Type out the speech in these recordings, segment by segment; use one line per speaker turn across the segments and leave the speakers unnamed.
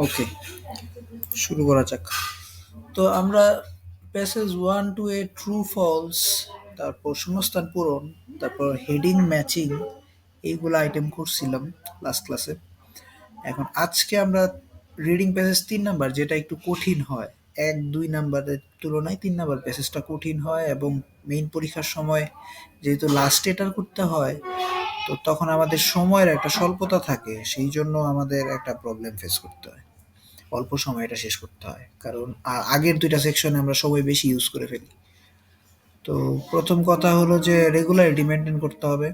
ওকে, শুরু করা যাক। তো আমরা প্যাসেজ 1 to 8 ট্রু ফলস, তারপর শূন্যস্থান পূরণ, তারপর হেডিং ম্যাচিং, এইগুলো আইটেম করছিলাম লাস্ট ক্লাসে। এখন আজকে আমরা রিডিং প্যাসেজ 3 নাম্বার, যেটা একটু কঠিন হয়। 1-2 নাম্বারের তুলনায় 3 নাম্বার প্যাসেজটা কঠিন হয়, এবং মেইন পরীক্ষার সময় যেহেতু লাস্ট এটার করতে হয়, তো তখন আমাদের সময়ের একটা স্বল্পতা থাকে, সেই জন্য আমাদের একটা প্রবলেম ফেস করতে হয়। অল্প সময় এটা শেষ করতে হয়, কারণ আগের 2টা সেকশনে আমরা সময় বেশি ইউজ করে ফেলি। তো প্রথম কথা হলো যে রেগুলারিটি মেনটেন করতে হবে।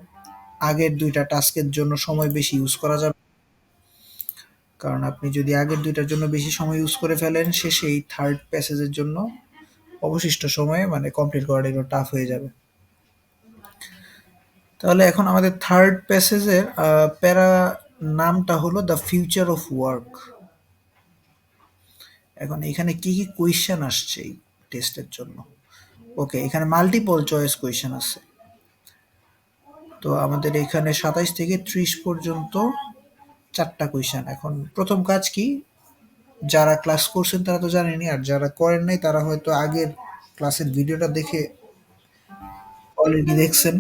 আগের 2টা টাস্কের জন্য সময় বেশি ইউজ করা যাবে, কারণ আপনি যদি আগের 2টার জন্য বেশি সময় ইউজ করে ফেলেন, শেষে এই থার্ড প্যাসেজের জন্য অবশিষ্ট সময়ে মানে কমপ্লিট করাটা একটু টাফ হয়ে যাবে। তাহলে এখন আমাদের থার্ড প্যাসেজের প্যারা নামটা হলো দ্য ফিউচার অফ ওয়ার্ক। এখন এখানে কি কি কোয়েশ্চেন আসছে এই টেস্টের জন্য? ওকে, এখানে মাল্টিপল চয়েস কোয়েশ্চেন আছে। তো আমাদের এখানে 27 থেকে 30 পর্যন্ত 4টা কোয়েশ্চেন। এখন প্রথম কাজ কি, যারা ক্লাস করছেন তারা তো জানেনই, আর যারা করেন নাই তারা হয়তো আগের ক্লাসের ভিডিওটা দেখে অলরেডি দেখছেন।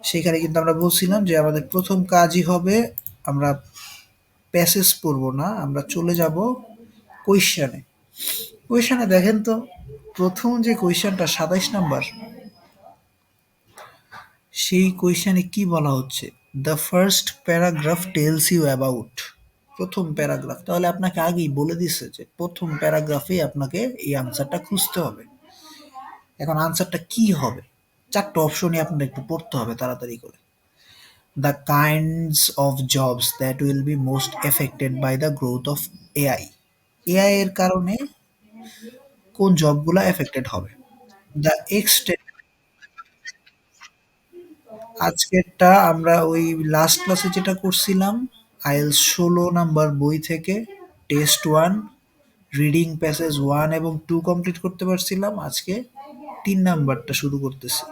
সেখানে কিন্তু আমরা বলছিলাম যে আমাদের প্রথম কাজই হবে, আমরা প্যাসেজ পড়বো না, আমরা চলে যাব কোয়েশ্চেনে। কোয়েশ্চেনে দেখেন তো, প্রথম যে কোয়েশ্চেনটা 27 নাম্বার, সেই কোয়েশ্চেনে কি বলা হচ্ছে? The first paragraph tells you about. প্রথম প্যারাগ্রাফ, তাহলে আপনাকে আগেই বলে দিচ্ছে যে প্রথম প্যারাগ্রাফেই আপনাকে এই আনসারটা খুঁজতে হবে। এখন আনসারটা কি হবে? 4টা অপশনই আপনার একটু পড়তে হবে তাড়াতাড়ি করে। The kinds of jobs that will be most affected by the growth of AI. AI এর কারণে কোন জবগুলা এফেক্টেড হবে? The extent. আজকেরটা আমরা ওই লাস্ট ক্লাসে যেটা করছিলাম, আইএলস 16 নাম্বার বই থেকে টেস্ট 1 রিডিং প্যাসেজ 1 এবং 2 কমপ্লিট করতে পারছিলাম। আজকে 3 নাম্বারটা শুরু করতেছি।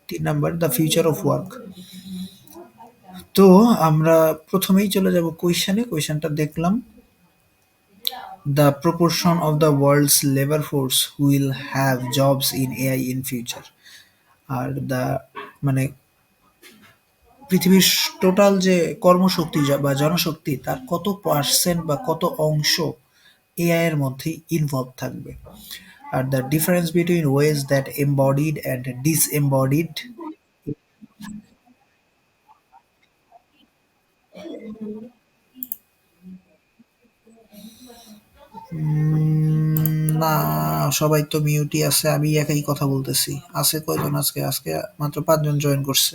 3 number the future of work. তো আমরা প্রথমেই চলে যাব কোয়েশ্চেনে। কোয়েশ্চেনটা দেখলাম, the proportion of the world's labour force will have jobs in AI in future. আর দ্য মানে পৃথিবীর টোটাল যে কর্মশক্তি বা জনশক্তি, তার কত পার্সেন্ট বা কত অংশ এআই এর মধ্যে ইনভলভ থাকবে। আর the difference between ways that embodied and disembodied. না, সবাই তো মিউটই আছে, আমি একাই কথা বলতেছি। আছে কয়জন আজকে? আজকে মাত্র 5জন জয়েন করছে।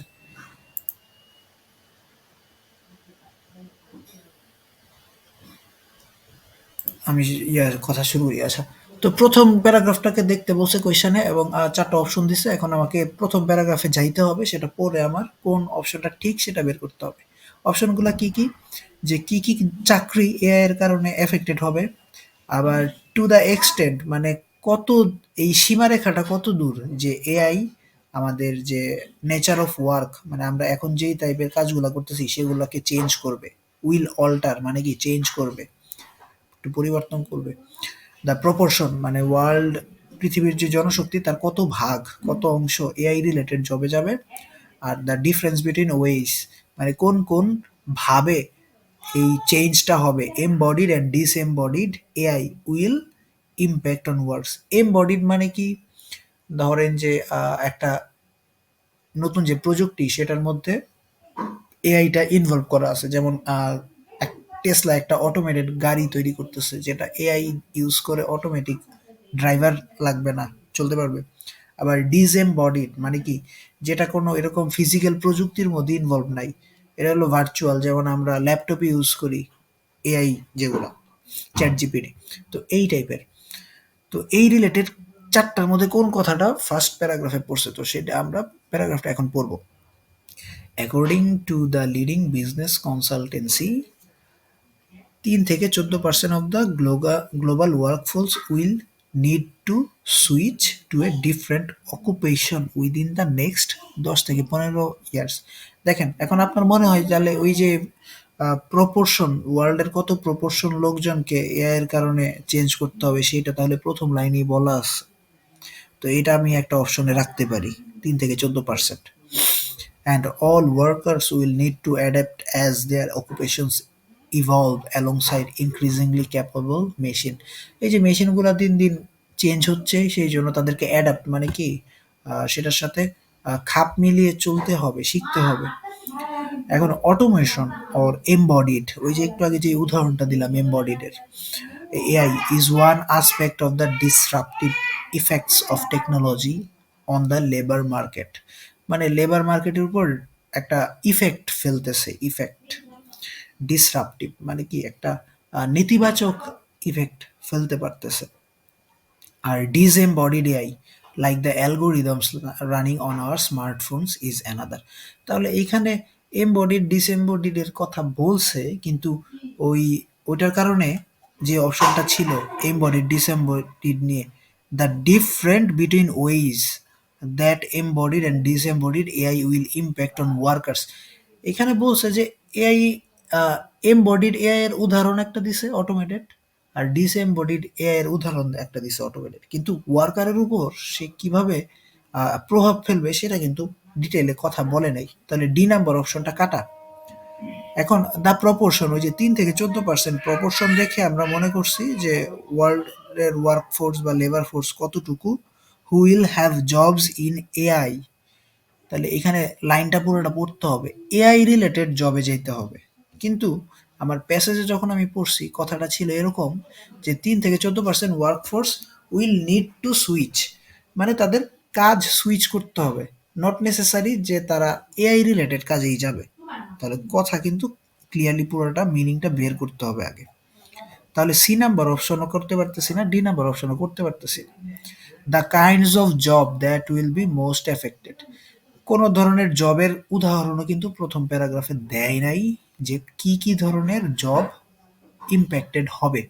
আমি কথা শুরু করি। আচ্ছা, তো প্রথম প্যারাগ্রাফটাকে দেখতে বলছে কোয়েশনে, এবং 4টা অপশন দিছে। এখন আমাকে প্রথম প্যারাগ্রাফে যাইতে হবে, সেটা পড়ে আমার কোন অপশনটা ঠিক সেটা বের করতে হবে। অপশনগুলো কি কি? যে কি কি চাকরি এআই এর কারণে এফেক্টেড হবে, আবার টু দ্য এক্সটেন্ট মানে কত, এই সীমারেখাটা কত দূর যে এআই আমাদের যে নেচার অফ ওয়ার্ক, মানে আমরা এখন যেই টাইপের কাজগুলো করতেছি সেগুলোকে চেঞ্জ করবে। উইল অল্টার মানে কি চেঞ্জ করবে, একটু পরিবর্তন করবে। দ্য প্রপোর্শন মানে ওয়ার্ল্ড, পৃথিবীর যে জনশক্তি তার কত ভাগ, কত অংশ এআই রিলেটেড জবে যাবে। আর দ্য ডিফারেন্স বিটুইন ওয়েস মানে কোন কোন ভাবে এই চেঞ্জটা হবে। Embodied and disembodied AI will impact on works. Embodied মানে কি? ধরেন যে একটা নতুন যে প্রযুক্তি সেটার মধ্যে এআইটা ইনভলভ করা আছে, যেমন টেসলা একটা অটোমেটেড গাড়ি তৈরি করতেছে, যেটা এআই ইউজ করে, অটোমেটিক, ড্রাইভার লাগবে না, চলতে পারবে। আবার ডিসএমবডিড মানে কি? যেটা কোনো এরকম ফিজিক্যাল প্রযুক্তির মধ্যে ইনভলভ নাই, এটা হলো ভার্চুয়াল, যেমন আমরা ল্যাপটপে ইউজ করি এআই যেগুলো, চ্যাট জিপিটি। তো এই টাইপের। তো এই রিলেটেড 4টার মধ্যে কোন কথাটা ফার্স্ট প্যারাগ্রাফে পড়ছে, তো সেটা আমরা প্যারাগ্রাফটা এখন পড়বো। According to the leading business consultancy, 3 থেকে 14% of the global workforce will need to switch to a different occupation within the next 10 থেকে 15 ইয়ার্স। দেখেন, এখন আপনার মনে হয় তাহলে ওই যে প্রপোর্শন, ওয়ার্ল্ডের কত প্রপোর্শন লোকজনকে এআই এর কারণে চেঞ্জ করতে হবে সেটা তাহলে প্রথম লাইনেই বলা আছে। তো এটা আমি একটা অপশনে রাখতে পারি, 3 থেকে 14%। And all workers will need to adapt as their occupations evolve alongside increasingly capable machine। এই যে মেশিনগুলো দিন দিন চেঞ্জ হচ্ছে, সেই জন্য তাদেরকে অ্যাডাপ্ট মানে কি, সেটার সাথে খাপ মিলিয়ে চলতে হবে, শিখতে হবে। এখন অটোমেশন অর এমবডিড, ওই যে একটু আগে যে উদাহরণটা দিলাম এমবডিড এর, AI is one aspect of the disruptive effects of technology on the labor market। মানে লেবার মার্কেটের উপর একটা ইফেক্ট ফেলতেছে, ইফেক্ট। ডিসরাপটিভ মানে কি একটা নেতিবাচক ইফেক্ট ফেলতে পারতেছে। আর disembodied AI like the algorithms running on our smartphones is another। তাহলে এইখানে এমবডিড ডিসএমবডিড এর কথা বলছে, কিন্তু ওই ওইটার কারণে যে অপশনটা ছিল এমবডিড ডিসএমবডিড নিয়ে, the different between ways that embodied and disembodied AI will impact on workers. এখানে বলছে যে এআই, এমবডিড এআই এর উদাহরণ একটা দিছে অটোমেটেড, আর ডিসএমবডিড এআই এর উদাহরণ একটা দিছে অটোমেটেড, কিন্তু ওয়ার্কারের উপর সে কিভাবে প্রভাব ফেলবে সেটা কিন্তু ডিটেইলে কথা বলে নাই। তাহলে ডি নাম্বার অপশনটা কাটা। এখন দ্য প্রপোর্শন, ওই যে 3 থেকে 14% প্রপোর্শন দেখে আমরা মনে করছি যে ওয়ার্ল্ডের ওয়ার্ক ফোর্স বা লেবার ফোর্স কতটুকু who will have jobs in AI. তাহলে এখানে লাইনটা পুরোটা পড়তে হবে, এআই রিলেটেড জবে যেতে হবে। কিন্তু আমার প্যাসেজে যখন আমি পড়ছি কথাটা ছিল এরকম যে 3 থেকে 14% workforce will need to switch, মানে তাদের কাজ সুইচ করতে হবে, নট নেসেসারি যে তারা এআই রিলেটেড কাজেই যাবে। তাহলে কথা কিন্তু ক্লিয়ারলি পুরোটা মিনিংটা বের করতে হবে আগে। তাহলে সি নাম্বার অপশনও করতে পারতেছি না, ডি নাম্বার অপশনও করতে পারতেছি না। The kinds of job that will be most affected, কোনো ধরনের জবের উদাহরণও কিন্তু প্রথম প্যারাগ্রাফে দেয় নাই যে কি কি ধরনের জব ইম্প্যাক্টেড হবে।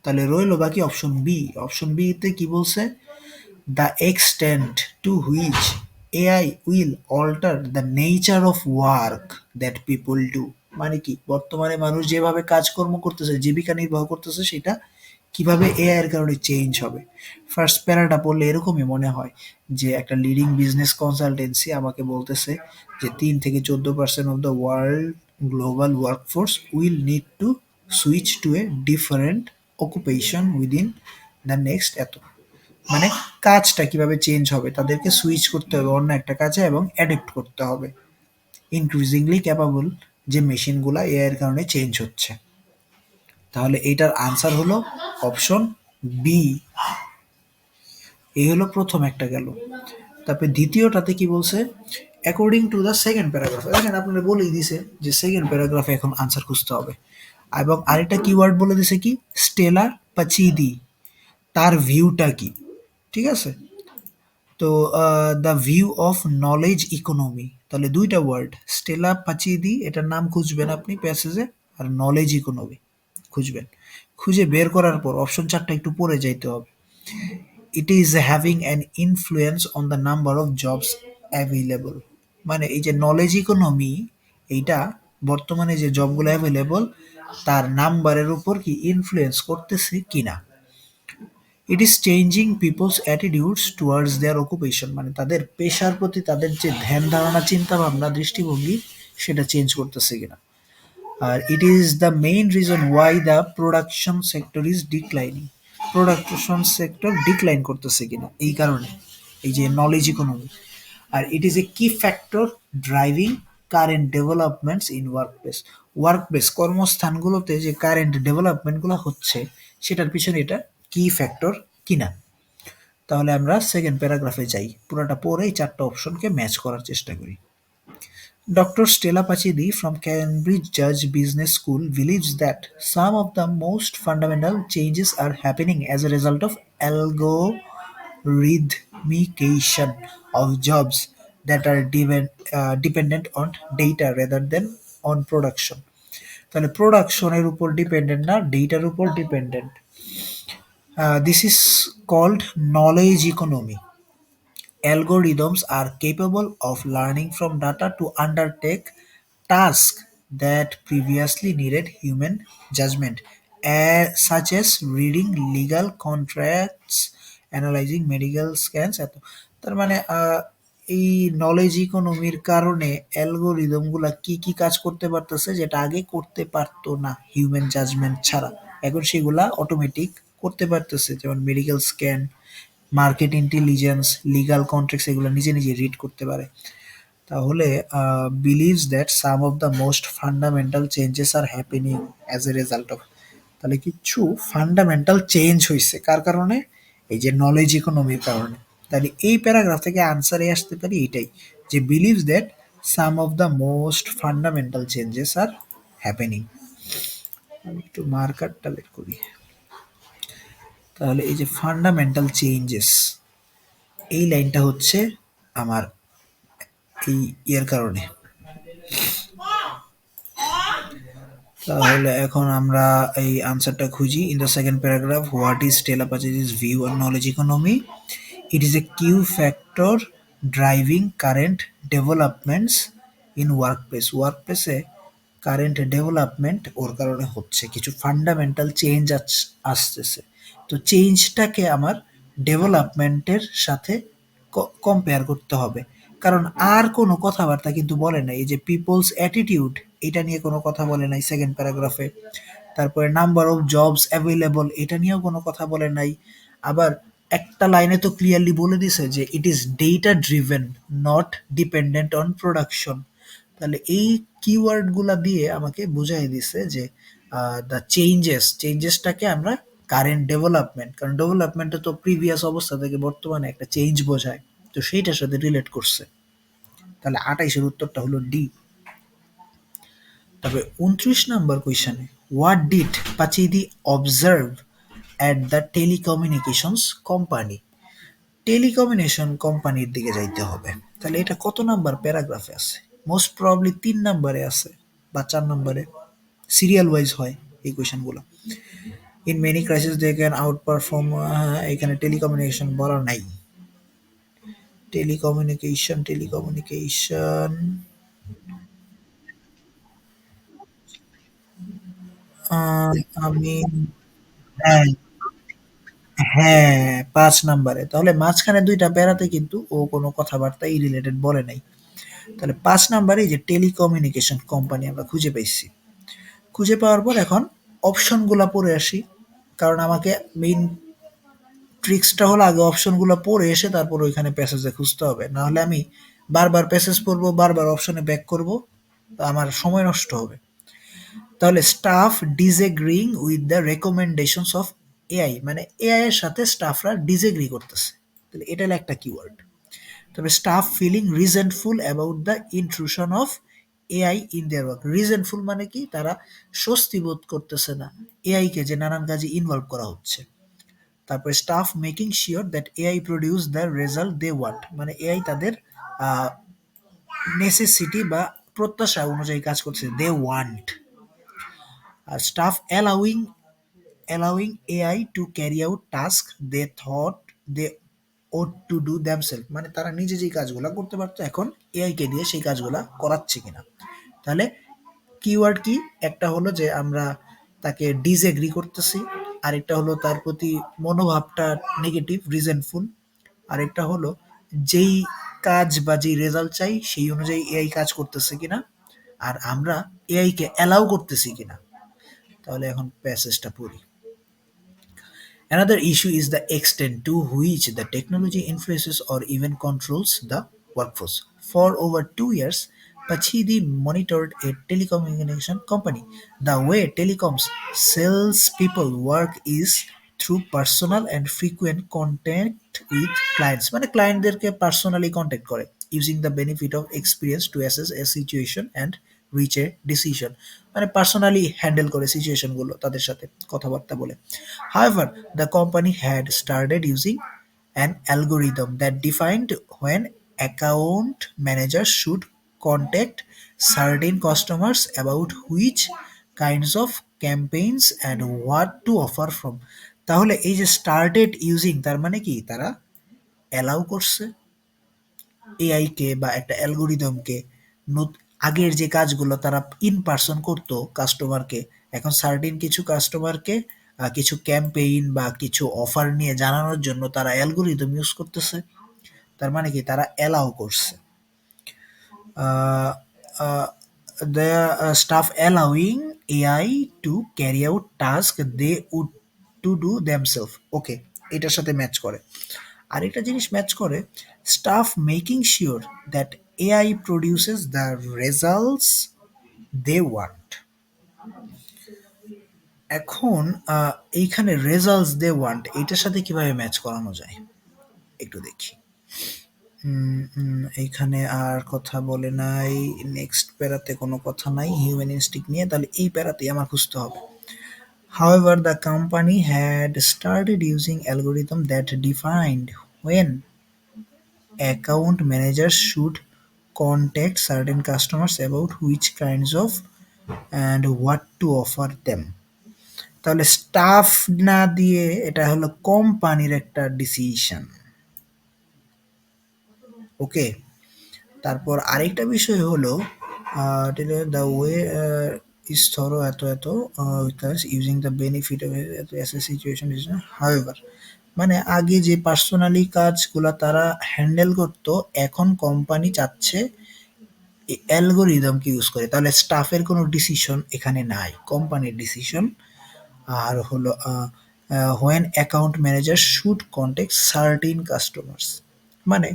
তাহলে রইলো বাকি অপশন বি। অপশন বি তে কি বলছে, the extent to which AI will alter the nature of work that people do. মানে কি, বর্তমানে মানুষ যেভাবে কাজকর্ম করতেছে, জীবিকা নির্বাহ করতেছে, সেটা কিভাবে এআই এর কারণে চেঞ্জ হবে। ফার্স্ট প্যারাটা পড়লে এরকমই মনে হয় যে একটা লিডিং বিজনেস কনসালটেন্সি আমাকে বলতেছে যে 3 থেকে 14% of the world global workforce will need to switch to a different occupation within the next এত। মানে কাজটা কিভাবে চেঞ্জ হবে, তাদেরকে সুইচ করতে হবে অন্য একটা কাজে এবং অ্যাডপ্ট করতে হবে ইনক্রিজিংলি ক্যাপাবল যে মেশিনগুলা এআই এর কারণে চেঞ্জ হচ্ছে। তাহলে এইটার আনসার হলো অপশন বি। এই হলো প্রথম একটা গেল। তারপরে দ্বিতীয়টাতে কি বলছে, according to the second paragraph. দেখেন আপনারা বলেই দিছে যে সেকেন্ড প্যারাগ্রাফে এখন আনসার খুঁজতে হবে। এবং আরেকটা কিওয়ার্ড বলে দিছে কি, স্টেলা পাচিদি, তার ভিউটা কি। ঠিক আছে, তো the view of knowledge economy, তাহলে দুইটা ওয়ার্ড, স্টেলা পাচিদি এটার নাম খুঁজবেন আপনি প্যাসেজে, আর নলেজ ইকোনমি খুঁজবেন। খুঁজে বের করার পর অপশন চারটা একটু পড়ে যাইতে হবে। It is having an influence on the number of jobs available. মানে এই যে নলেজ ইকোনমি, এইটা বর্তমানে যে জবগুলো অ্যাভেলেবল তার নাম্বারের উপর কি ইনফ্লুয়েন্স করতেছে কিনা। It is changing people's attitudes towards their occupation, মানে তাদের পেশার প্রতি তাদের যে ধ্যান ধারণা, চিন্তা ভাবনা, দৃষ্টিভঙ্গি, সেটা চেঞ্জ করতেছে কিনা। আর it is the main reason why the production sector is declining, production sector decline করতেছে কিনা এই কারণে, এই যে নলেজ ইকোনমি। আর it is a key factor driving current developments in workplace, workplace কর্মস্থানগুলোতে যে কারেন্ট ডেভেলপমেন্টগুলো হচ্ছে সেটার পিছনে এটা কি ফ্যাক্টর কিনা। তাহলে আমরা সেকেন্ড প্যারাগ্রাফে যাই, পুরোটা পড়ে এই চারটা অপশনকে ম্যাচ করার চেষ্টা করি। Dr. Stella Pachidi from Cambridge Judge Business School believes that some of the most fundamental changes are happening as a result of algorithmication of jobs that are dependent on data rather than on production। তাহলে প্রোডাকশনের উপর dependent না, ডেটার উপর dependent. This is called knowledge economy. Algorithms are capable of learning from data to undertake tasks that previously needed human judgment, such as reading legal contracts, analyzing medical scans. এত তার মানে এই নলেজ ইকোনমির কারণে algorithm গুলা কি কি কাজ করতে পারতেছে যেটা আগে করতে পারতো না হিউম্যান জাজমেন্ট ছাড়া, এখন সেগুলা অটোমেটিক করতে পারতেছে, যেমন medical scan, market intelligence, legal contracts এগুলো নিজে নিজে রিড করতে পারে। তাহলে believes that some of the most fundamental changes are happening as a result of, তাহলে কিছু ফান্ডামেন্টাল চেঞ্জ হয়েছে কার কারণে, এই যে নলেজ ইকোনমির কারণে। তাহলে এই প্যারাগ্রাফ থেকে আনসারে আসতে পারি এটাই, যে believes that some of the most fundamental changes are happening. আমি একটু মার্কারটা বের করি। তাহলে এই যে ফান্ডামেন্টাল চেঞ্জেস, এই লাইনটা হচ্ছে আমার এই ইয়ের কারণে। তাহলে এখন আমরা এই আনসারটা খুঁজি। In the second paragraph, what is Stella Pachidi view on knowledge economy? It is a key factor driving current developments in workplace. ওয়ার্কপ্লেসে কারেন্ট ডেভেলপমেন্ট ওর কারণে হচ্ছে, কিছু ফান্ডামেন্টাল চেঞ্জ আসতেছে। তো চেঞ্জটাকে আমার ডেভেলপমেন্টের সাথে কম্পেয়ার করতে হবে, কারণ আর কোনো কথাবার্তা কিন্তু বলে নাই। এই যে পিপলস অ্যাটিটিউড, এটা নিয়ে কোনো কথা বলে নাই সেকেন্ড প্যারাগ্রাফে। তারপরে নাম্বার অফ জবস অ্যাভেলেবল, এটা নিয়েও কোনো কথা বলে নাই। আবার একটা লাইনে তো ক্লিয়ারলি বলে দিছে যে it is data driven, not dependent on production. তাহলে এই কিওয়ার্ডগুলা দিয়ে আমাকে বুঝাই দিছে যে দ্য চেঞ্জেসটাকে আমরা কারেন্ট ডেভেলপমেন্ট, কারণ ডেভেলপমেন্টে তো প্রিভিয়াস অবস্থা থেকে বর্তমানে একটা চেঞ্জ বোঝায়, তো সেইটার সাথে রিলেট করছে। তাহলে 28-এর উত্তরটা হলো ডি। তবে 29 নাম্বার কোয়েশ্চেনে, what did Pachidi observe at the telecommunications company? Telecommunication কোম্পানির দিকে যাইতে হবে। তাহলে এটা কত নাম্বার প্যারাগ্রাফে আছে? মোস্ট প্রবাবলি 3 নাম্বারে আছে বা 4 নাম্বারে, সিরিয়াল ওয়াইজ হয় এই কোয়েশ্চেনগুলো। In many crisis they can outperform, এখানে টেলিকমিউনিকেশন বলা নাই। টেলিকমিউনিকেশন আমি, হ্যাঁ, হ্যাঁ, ৫ নাম্বারে। তাহলে মাঝখানে ২ টা প্যারাতে কিন্তু ও কোনো কথাবার্তা এই রিলেটেড বলে নাই। তাহলে ৫ নাম্বারে এই যে টেলিকমিউনিকেশন কোম্পানি আমরা খুঁজে পাইছি। খুঁজে পাওয়ার পর এখন অপশনগুলা পড়ে আসি। কারণ আমাকে মেইন ট্রিক্সটা হলো আগে অপশনগুলো পড়ে এসে তারপর ওইখানে প্যাসেজে খুঁজতে হবে। না হলে আমি বারবার প্যাসেজ পড়বো, বারবার অপশনে ব্যাক করবো, আমার সময় নষ্ট হবে। তাহলে staff ডিসএগ্রিং with the recommendations of AI, মানে এআই এর সাথে স্টাফরা ডিসএগ্রি করতেছে। তাহলে এটা হলো একটা কিওয়ার্ড। তবে staff feeling resentful about the intrusion of AI in their work. Resentful মানে কি, তারা স্বস্তি বোধ করতেছে না এআই কে যে নানান কাজে ইনভলভ করা হচ্ছে। তারপরে staff making sure that AI produce the result they want, মানে এআই তাদের নেসেসিটি বা প্রত্যাশা অনুযায়ী কাজ করছে, দে ওয়ান্ট। আর staff allowing AI to carry out tasks they thought they ought to do themselves, মানে তারা নিজে যেই কাজগুলো করতে পারতো এখন এআই কে দিয়ে সেই কাজগুলো করাচ্ছে কিনা। তাহলে কিওয়ার্ড কি, একটা হলো যে আমরা তাকে ডিসএগ্রি করতেছি, আরেকটা হলো তার প্রতি মনোভাবটা নেগেটিভ রিজেন্টফুল, আরেকটা হলো যেই কাজ বা যেই রেজাল্ট চাই সেই অনুযায়ী এআই কাজ করতেছে কিনা, আর আমরা এআই কে অ্যালাউ করতেছি কিনা। তাহলে এখন প্যাসেজটা পড়ি। Another issue is the extent to which the technology influences or even controls the workforce. For over 2 years, Pachidi monitored a telecommunication company. The way telecoms salespeople work is through personal and frequent contact with clients, মানে ক্লায়েন্টদেরকে personally contact করে, using the benefit of experience to assess a situation and reach a decision, মানে personally handle করে সিচুয়েশনগুলো তাদের সাথে কথাবার্তা বলে। However, the company had started using an algorithm that defined when account managers should contact certain customers about which kinds of campaigns and what to offer from. তাহলে এই যে started using তার মানে কি, তারা অ্যালাউ করছে এআই কে বা একটা অ্যালগোরিদমকে আগের যে কাজগুলো তারা ইন পার্সন করতো কাস্টমারকে, এখন সার্টিন কিছু কাস্টমারকে কিছু ক্যাম্পেইন বা কিছু অফার নিয়ে জানানোর জন্য তারা অ্যালগোরিদম ইউজ করতেছে। তার মানে কি তারা অ্যালাউ করছে, uh, uh, the staff allowing AI to carry out task they would to do themselves. ওকে, এটার সাথে ম্যাচ করে। আরেকটা জিনিস ম্যাচ করে, staff making sure that AI produces the results they want. এখন এইখানে রেজাল্টস দে ওয়ান্ট এটার সাথে কিভাবে ম্যাচ করানো যায় একটু দেখি। এইখানে আর কথা বলে নাই, নেক্সট প্যারাতে কোনো কথা নাই হিউম্যান ইনস্টিংক্ট নিয়ে, তাহলে এই প্যারাতেই আমার খুঁজতে হবে। However, the company had started using algorithm that defined when account managers should contact certain customers about which kinds of and what to offer them. তাহলে স্টাফ না দিয়ে এটা হলো কোম্পানির একটা ডিসিশন। ওকে, তারপর আরেকটা বিষয় হলো দ্য ওয়ে ইজ থরো এত এত using the benefit of S a situation is however, মানে আগে যে পার্সোনালি কাজগুলা তারা হ্যান্ডেল করতো এখন কোম্পানি চাচ্ছে অ্যালগোরিদমকে ইউজ করে। তাহলে স্টাফের কোনো ডিসিশন এখানে নাই, কোম্পানির ডিসিশন। আর হলো when account manager should contact sardine customers, মানে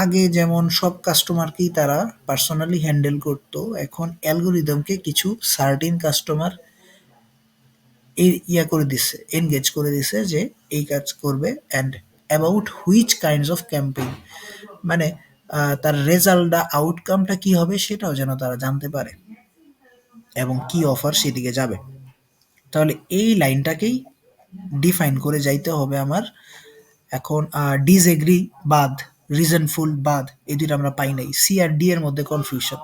আগে যেমন সব কাস্টমারকেই তারা পার্সোনালি হ্যান্ডেল করতো, এখন অ্যালগোরিদমকে কিছু সার্টিন কাস্টমার ইয়া করে দিচ্ছে, এনগেজ করে দিচ্ছে যে এই কাজ করবে, and about which kinds of campaign, মানে তার রেজাল্টটা আউটকামটা কি হবে সেটাও যেন তারা জানতে পারে এবং কি অফার সেদিকে যাবে। তাহলে এই লাইনটাকেই ডিফাইন করে যাইতে হবে আমার। এখন ডিসএগ্রি বাদ, রিজনফুল বাদ, এই দুইটা আমরা পাই নাই, সি আর ডি এর মধ্যে কনফিউশন।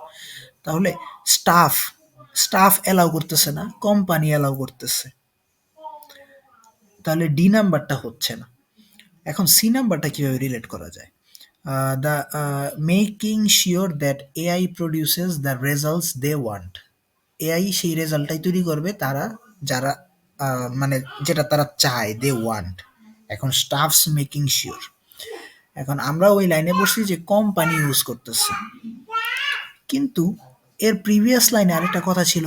তাহলে স্টাফ স্টাফ অ্যালাউ করতেছে না, কোম্পানি অ্যালাউ করতেছে, তাহলে ডি নাম্বারটা হচ্ছে না। এখন সি নাম্বারটা কিভাবে রিলেট করা যায়? The making sure that AI produces the results they want, AI সেই রেজাল্টটাই তৈরি করবে তারা যারা মানে যেটা তারা চায়, দে ওয়ান্ট। এখন স্টাফস মেকিং শিওর, এখন আমরা ওই লাইনে বসছি যে কোম্পানি ইউজ করতেছে, কিন্তু এর প্রিভিয়াস লাইনে আরেকটা কথা ছিল,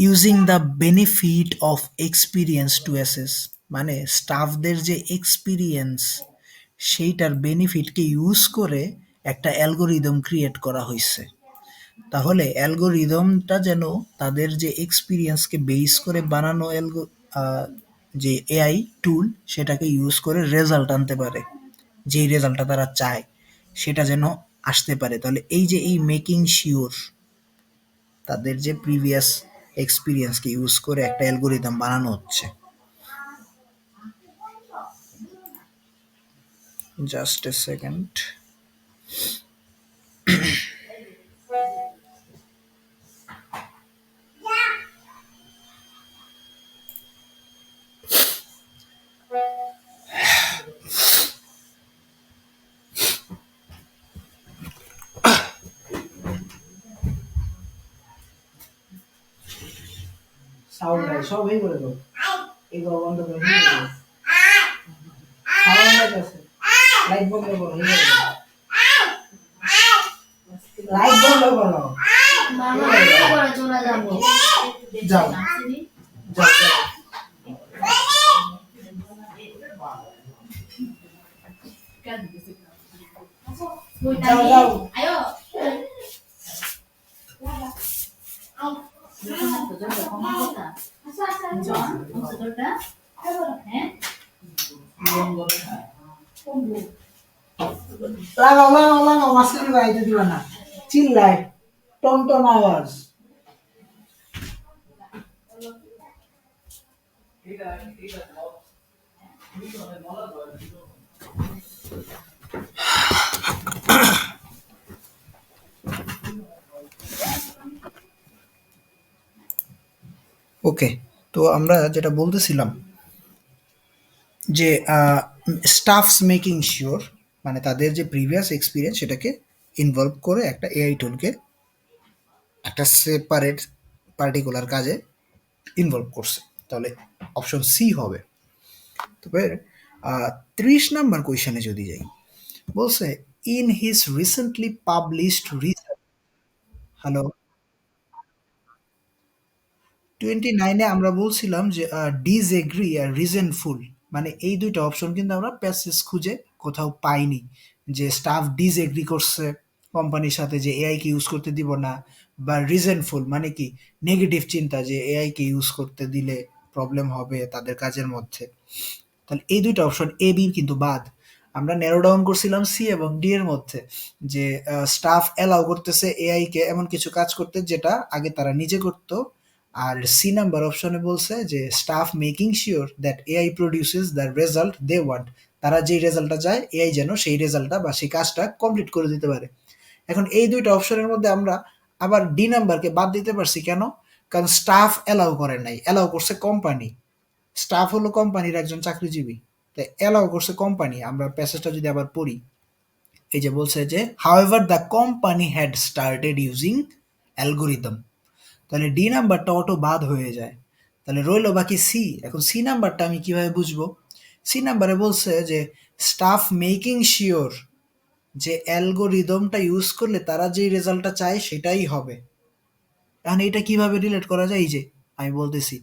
using the benefit of experience to assess, মানে স্টাফদের যে এক্সপিরিয়েন্স সেইটার বেনিফিটকে ইউজ করে একটা অ্যালগোরিদম ক্রিয়েট করা হয়েছে। তাহলে অ্যালগোরিদমটা যেন তাদের যে এক্সপিরিয়েন্সকে বেস করে বানানো যে এআই টুল সেটাকে ইউজ করে রেজাল্ট আনতে পারে, যেই রেজাল্টটা তারা চায় সেটা যেন আসতে পারে। তাহলে এই যে এই মেকিং শিওর, তাদের যে প্রিভিয়াস এক্সপিরিয়েন্সকে ইউজ করে একটা অ্যালগোরিদম বানানো হচ্ছে। Just a second. সাউন্ড নাই, সব এই করে দাও, এগুলো বন্ধ করে দাও, সাউন্ড আছে, লাইট বন্ধ করো, লাইট বন্ধ করো, মামা করে চলে যাব, যাও যাও যাও। যাও যাও, আয়ো লাগাও লাগাও লাগাও, মাঝখানে বাইতে দিবা না, চিল্লায়, টনটন আওয়াজ। ওকে, তো আমরা যেটা বলতেছিলাম যে স্টাফস মেকিং শিওর, মানে তাদের যে প্রিভিয়াস এক্সপিরিয়েন্স সেটাকে ইনভলভ করে একটা এআই টুলকে একটা সেপারেট পার্টিকুলার কাজে ইনভলভ করছে। তাহলে অপশন সি হবে। তবে 30 নাম্বার কোয়েশনে যদি যাই, বলছে in his recently published research. Hello, 29-এ আমরা বলছিলাম যে ডিসএগ্রি আর রিজনফুল, মানে এই দুইটা অপশন কিন্তু আমরা প্যাসেজ খুঁজে কোথাও পাইনি, যে স্টাফ ডিসএগ্রি করছে কোম্পানির সাথে যে এআই কে ইউজ করতে দিব না, বা রিজনফুল মানে কি নেগেটিভ চিন্তা যে এআই কে ইউজ করতে দিলে প্রবলেম হবে তাদের কাজের মধ্যে। তাহলে এই দুইটা অপশন এ বি কিন্তু বাদ। আমরা ন্যারো ডাউন করছিলাম সি এবং ডি এর মধ্যে, যে স্টাফ অ্যালাউ করতেছে এআই কে এমন কিছু কাজ করতে যেটা আগে তারা নিজে করতো। আর সি নাম্বার অপশনে বলছে যে staff making sure that AI produces the result they want, তারা যেই রেজাল্টটা চায় এআই যেন সেই রেজাল্টটা বা সেই কাজটা কমপ্লিট করে দিতে পারে। এখন এই দুইটা অপশনের মধ্যে আমরা আবার ডি নাম্বারকে বাদ দিতে পারছি কেন? কারণ স্টাফ অ্যালাউ করে নাই, অ্যালাউ করছে কোম্পানি। স্টাফ হলো কোম্পানির একজন চাকরিজীবী, তাই অ্যালাউ করছে কোম্পানি। আমরা প্যাসেজটা যদি আবার পড়ি, এই যে বলছে যে however the company had started using algorithm, তাহলে ডি নাম্বারটা অটো বাদ হয়ে যায়। তাহলে রইলো বাকি সি। এখন সি নাম্বারটা আমি কিভাবে বুঝবো? সি নাম্বারে বলছে যে স্টাফ মেকিং শিওর যে অ্যালগোরিদমটা ইউজ করলে তারা যেই রেজাল্টটা চায় সেটাই হবে। এখন এটা কিভাবে রিলেট করা যায়? এই যে আমি বলতেছি,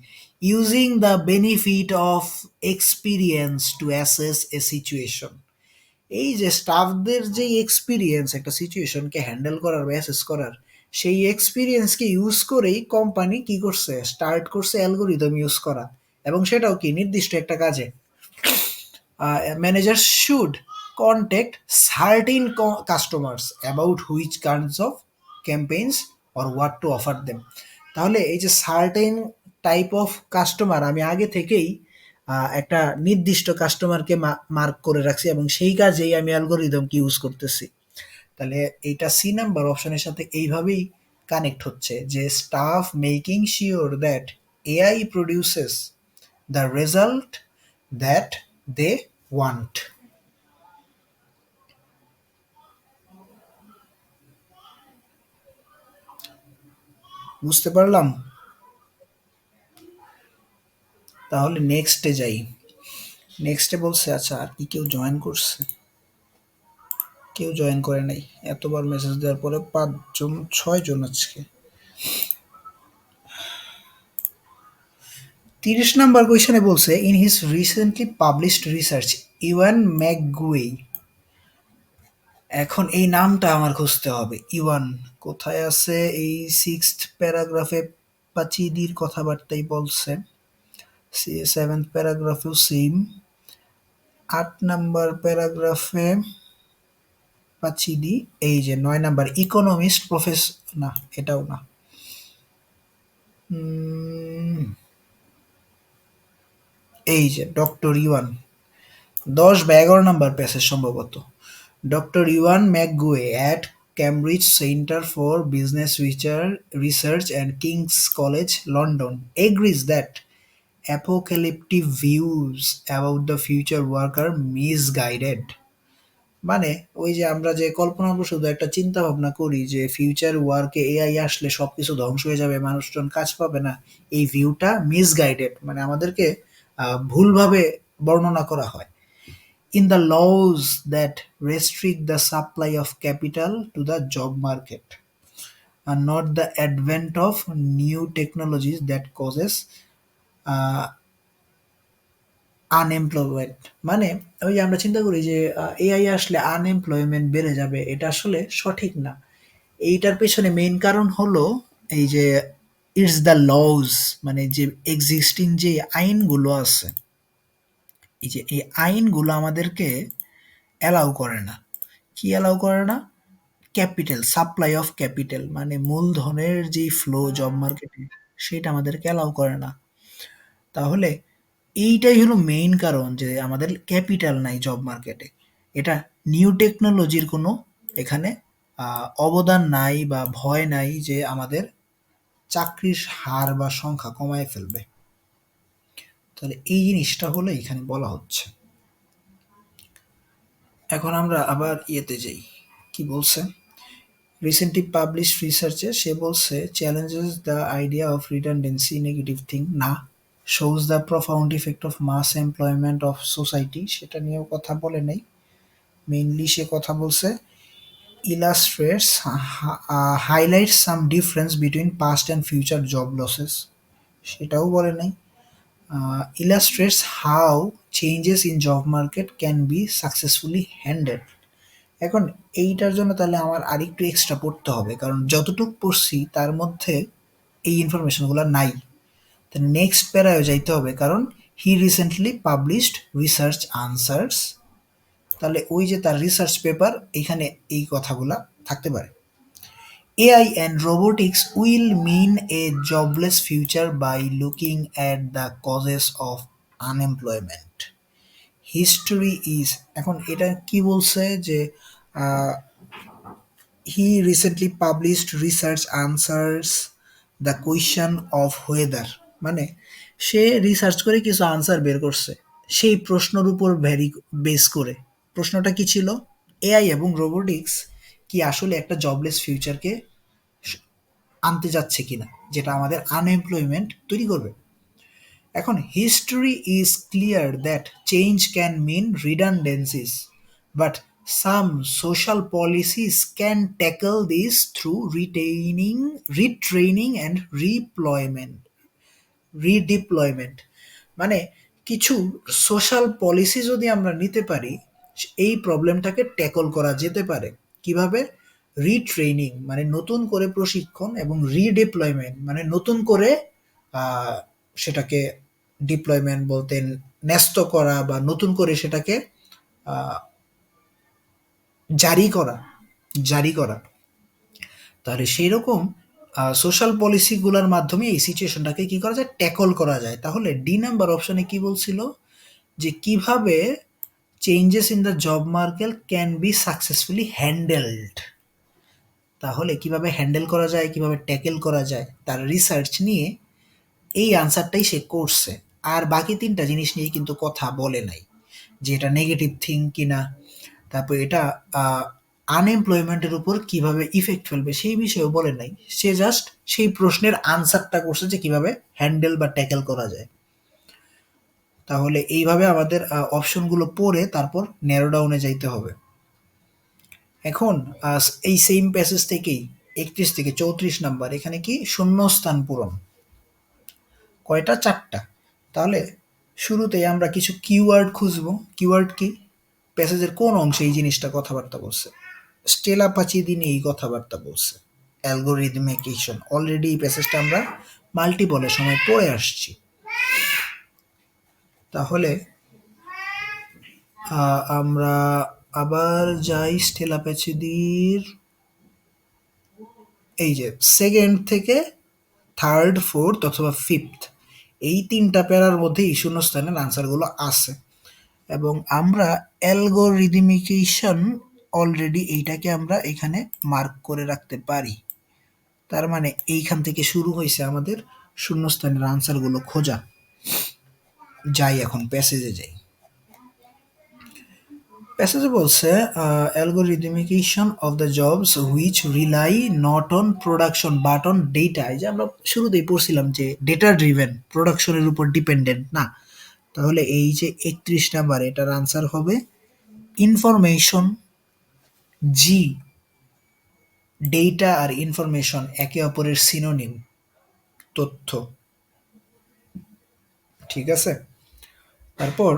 using the benefit of experience to assess a situation. এই যে স্টাফদের যে এক্সপিরিয়েন্স একটা সিচুয়েশনকে হ্যান্ডেল করার বা অ্যাসেস করার, সেই এক্সপিরিয়েন্সকে ইউজ করেই কোম্পানি কি করছে, স্টার্ট করছে অ্যালগোরিদম ইউজ করা। এবং সেটাও কি নির্দিষ্ট একটা কাজে। Managers should contact certain customers about which kinds of campaigns or what to offer them. তাহলে এই যে সার্টেন টাইপ অফ কাস্টমার, আমি আগে থেকেই একটা নির্দিষ্ট কাস্টমারকে মার্ক করে রাখছি এবং সেই কাজেই আমি অ্যালগোরিদমকে ইউজ করতেছি। তাহলে এইটা সি নাম্বার অপশনের সাথে এইভাবেই কানেক্ট হচ্ছে, যে staff making sure that AI produces the result that they want. বুঝতে পারলাম? তাহলে নেক্সটে যাই। নেক্সটে বলছে, আচ্ছা আর কি কেউ জয়েন করছে? কেউ জয়েন করে নাই। এতবার মেসেজ দেওয়ার পরে 5 জন 6 জন আজকে। 30 নাম্বার কোয়েশনে বলছে in his recently published research Ewan McGaughey. এখন এই নামটা আমার খুঁজতে হবে। ইওয়ান কোথায় আছে? এই 6th প্যারাগ্রাফে পাচিদির কথাবার্তাই বলছে, 7th প্যারাগ্রাফেও সেম, 8 নাম্বার প্যারাগ্রাফে পাচ্ছি। এই যে 9 নাম্বার ইকোনমিস্ট প্রফেসর, না এটাও না। এই যে ডক্টর ইউয়ান, 10 বা 11 নাম্বার প্যাসেজ সম্ভবত। Doctor Ewan McGaughey at Cambridge Centre for Business Research and King's College London agrees that apocalyptic views about the future work are misguided. মানে ওই যে আমরা যে কল্পনাপ্রসূত একটা চিন্তা ভাবনা করি যে ফিউচার ওয়ার্কে এআই আসলে সবকিছু ধ্বংস হয়ে যাবে, মানুষজন কাজ পাবে না, এই ভিউটা মিসগাইডেড, মানে আমাদেরকে ভুলভাবে বর্ণনা করা হয়। In the laws that restrict the supply of capital to the job market and not the advent of new technologies that causes unemployment. মানে ওই যে আমরা চিন্তা করি যে এআই আসলে আনএমপ্লয়মেন্ট বেড়ে যাবে, এটা আসলে সঠিক না। এইটার পেছনে মেইন কারণ হলো এই যে ইটস দ্য লজ, মানে যে এক্সিস্টিং যে আইনগুলো আছে, এই যে এই আইনগুলো আমাদেরকে অ্যালাউ করে না। কি অ্যালাউ করে না? ক্যাপিটাল, সাপ্লাই অফ ক্যাপিটাল, মানে মূলধনের যেই ফ্লো জব মার্কেটে, সেটা আমাদেরকে অ্যালাউ করে না। তাহলে এইটাই হলো মেইন কারণ যে আমাদের ক্যাপিটাল নাই জব মার্কেটে। এটা নিউ টেকনোলজির কোনো এখানে অবদান নাই বা ভয় নাই যে আমাদের চাকরির হার বা সংখ্যা কমায় ফেলবে। তাহলে এই জিনিসটা হলো এখানে বলা হচ্ছে। এখন আমরা আবার ইয়েতে যাই, কি বলছে? রিসেন্টলি পাবলিশড রিসার্চে সে বলছে challenges the idea of redundancy negative thing না, shows the profound effect of mass employment of society সেটা নিয়েও কথা বলে নাই। মেইনলি সে কথা বলছে illustrates highlights some difference between past and future job losses সেটাও বলে নাই। illustrates how changes in job market can be successfully handled। এখন এইটার জন্য তাহলে আমার আরেকটু এক্সট্রা পড়তে হবে, কারণ যতটুকু পড়ছি তার মধ্যে এই ইনফরমেশনগুলো নাই। তো নেক্সট প্যারায় যাইতে হবে, কারণ হি রিসেন্টলি পাবলিশড রিসার্চ আনসার্স, তাহলে ওই যে তার রিসার্চ পেপার এখানে এই কথাগুলা থাকতে পারে। AI and robotics will mean a jobless future by looking at the causes of unemployment. History is, এখন এটা কি বলছে যে he recently published research answers the question of whether, মানে সে রিসার্চ করে কিছু আনসার বের করছে সেই প্রশ্নের উপর বেস করে। প্রশ্নটা কি ছিল? এআই এবং রোবোটিক্স কি আসলে একটা জবলেস ফিউচারকে আনতে যাচ্ছে কিনা, যেটা আমাদের আনএমপ্লয়মেন্ট তৈরি করবে। এখন history is clear that change can mean redundancies, but some social policies can tackle this through retraining and redeployment. মানে কিছু সোশ্যাল পলিসি যদি আমরা নিতে পারি, এই প্রবলেমটাকে ট্যাকল করা যেতে পারে। কিভাবে? রিট্রেনিং মানে নতুন করে প্রশিক্ষণ, এবং রিডিপ্লয়মেন্ট মানে নতুন করে সেটাকে ডিপ্লয়মেন্ট বলতে ন্যস্ত করা বা নতুন করে সেটাকে জারি করা জারি করা। তাহলে সেই রকম সোশ্যাল পলিসিগুলোর মাধ্যমে এই সিচুয়েশনটাকে কি করা যায়? ট্যাকল করা যায়। তাহলে ডি নাম্বার অপশনে কি বলছিল যে কিভাবে changes in the job market can be successfully handled. তাহলে কিভাবে হ্যান্ডেল করা যায়, কিভাবে ট্যাকেল করা যায়, তার রিসার্চ নিয়ে এই আনসারটাই সে করছে। আর বাকি তিনটা জিনিস নিয়ে কিন্তু কথা বলে নাই, যে এটা নেগেটিভ থিং কিনা, তারপর এটা আনএমপ্লয়মেন্টের উপর কিভাবে ইফেক্ট ফেলবে সেই বিষয়েও বলে নাই। সে জাস্ট সেই প্রশ্নের আনসারটা করছে যে কিভাবে হ্যান্ডেল বা ট্যাকেল করা যায়। তাহলে এইভাবে আমাদের অপশনগুলো পড়ে তারপর ন্যারো ডাউনে যাইতে হবে। এখন এই সেম প্যাসেজ থেকেই 31 থেকে 34 নাম্বার, এখানে কি শূন্যস্থান পূরণ, কয়টা? 4টা। তাহলে শুরুতেই আমরা কিছু কিওয়ার্ড খুঁজবো। কিওয়ার্ড কি? প্যাসেজের কোন অংশে এই জিনিসটা কথাবার্তা বলছে? স্টেলা পাচিদিনি এই কথাবার্তা বলছে অ্যালগোরিদমিকেশন। অলরেডি এই প্যাসেজটা আমরা মাল্টিপলের সময় পড়ে আসছি। তাহলে আমরা আবার যাই স্টেলা প্যাচিদির এই যে সেকেন্ড থেকে থার্ড, ফোর্থ অথবা ফিফথ, এই তিনটা প্যারার মধ্যেই শূন্যস্থানের আনসারগুলো আছে। এবং আমরা অ্যালগোরিদমিকেশন অলরেডি এইটাকে আমরা এখানে মার্ক করে রাখতে পারি। তার মানে এইখান থেকে শুরু হয়েছে আমাদের শূন্যস্থানের আনসারগুলো খোঁজা। যাই এখন প্যাসেজে যাই। প্যাসেজে বলছে algorithmication of the jobs which rely not on production but on data. এই যে আমরা শুরুতেই পড়ছিলাম যে ডেটা ড্রিভেন, প্রোডাকশনের উপর ডিপেন্ডেন্ট না। তাহলে এই যে 31 নাম্বার, এটার আনসার হবে ইনফরমেশন। জি, ডেটা আর ইনফরমেশন একে অপরের সিনোনিম, তথ্য। ঠিক আছে। তারপর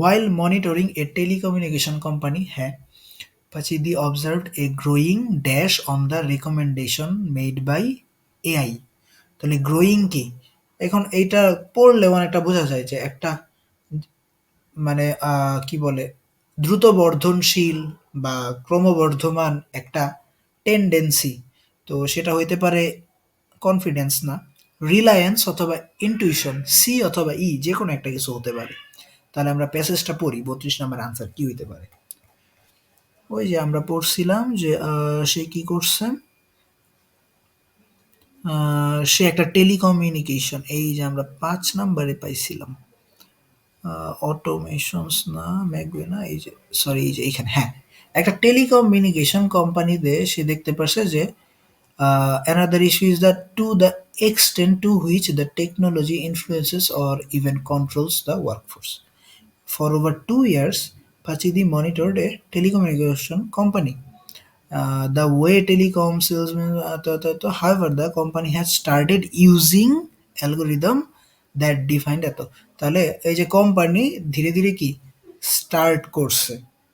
while monitoring a telecommunication company, হ্যাঁ, Pachidi observed a growing dash on the recommendation made by AI। তাহলে গ্রোয়িং কি? এখন এইটা পড়লে অনেকটা বোঝা যায় যে একটা মানে কি বলে দ্রুত বর্ধনশীল বা ক্রমবর্ধমান একটা টেন্ডেন্সি। তো সেটা হইতে পারে কনফিডেন্স না, রিলায়েন্স অথবা ইনটুইশন, সি অথবা ই, যে কোনো একটা কিছু হতে পারে। তাহলে আমরা প্যাসেজটা পড়ি, 32 নম্বর আনসার কি হইতে পারে? ওই যে আমরা পড়ছিলাম যে সে কি করছে, সে একটা টেলিকমিউনিকেশন, এই যে আমরা 5 নাম্বারে পাইছিলাম অটোমেশনস না ম্যাকওয়ে না, এই যে সরি এই যে এইখানে, হ্যাঁ, একটা টেলিকমিউনিকেশন কোম্পানিতে সে দেখতে পারছে যে another issue is that to the extent to which the technology influences or even controls the workforce. For over 2 years, Pachidi monitored a telecommunication company. The way telecom salesmen, however, the company has started using algorithm that defined এত তাহলে এই যে company ধীরে ধীরে কি start করছে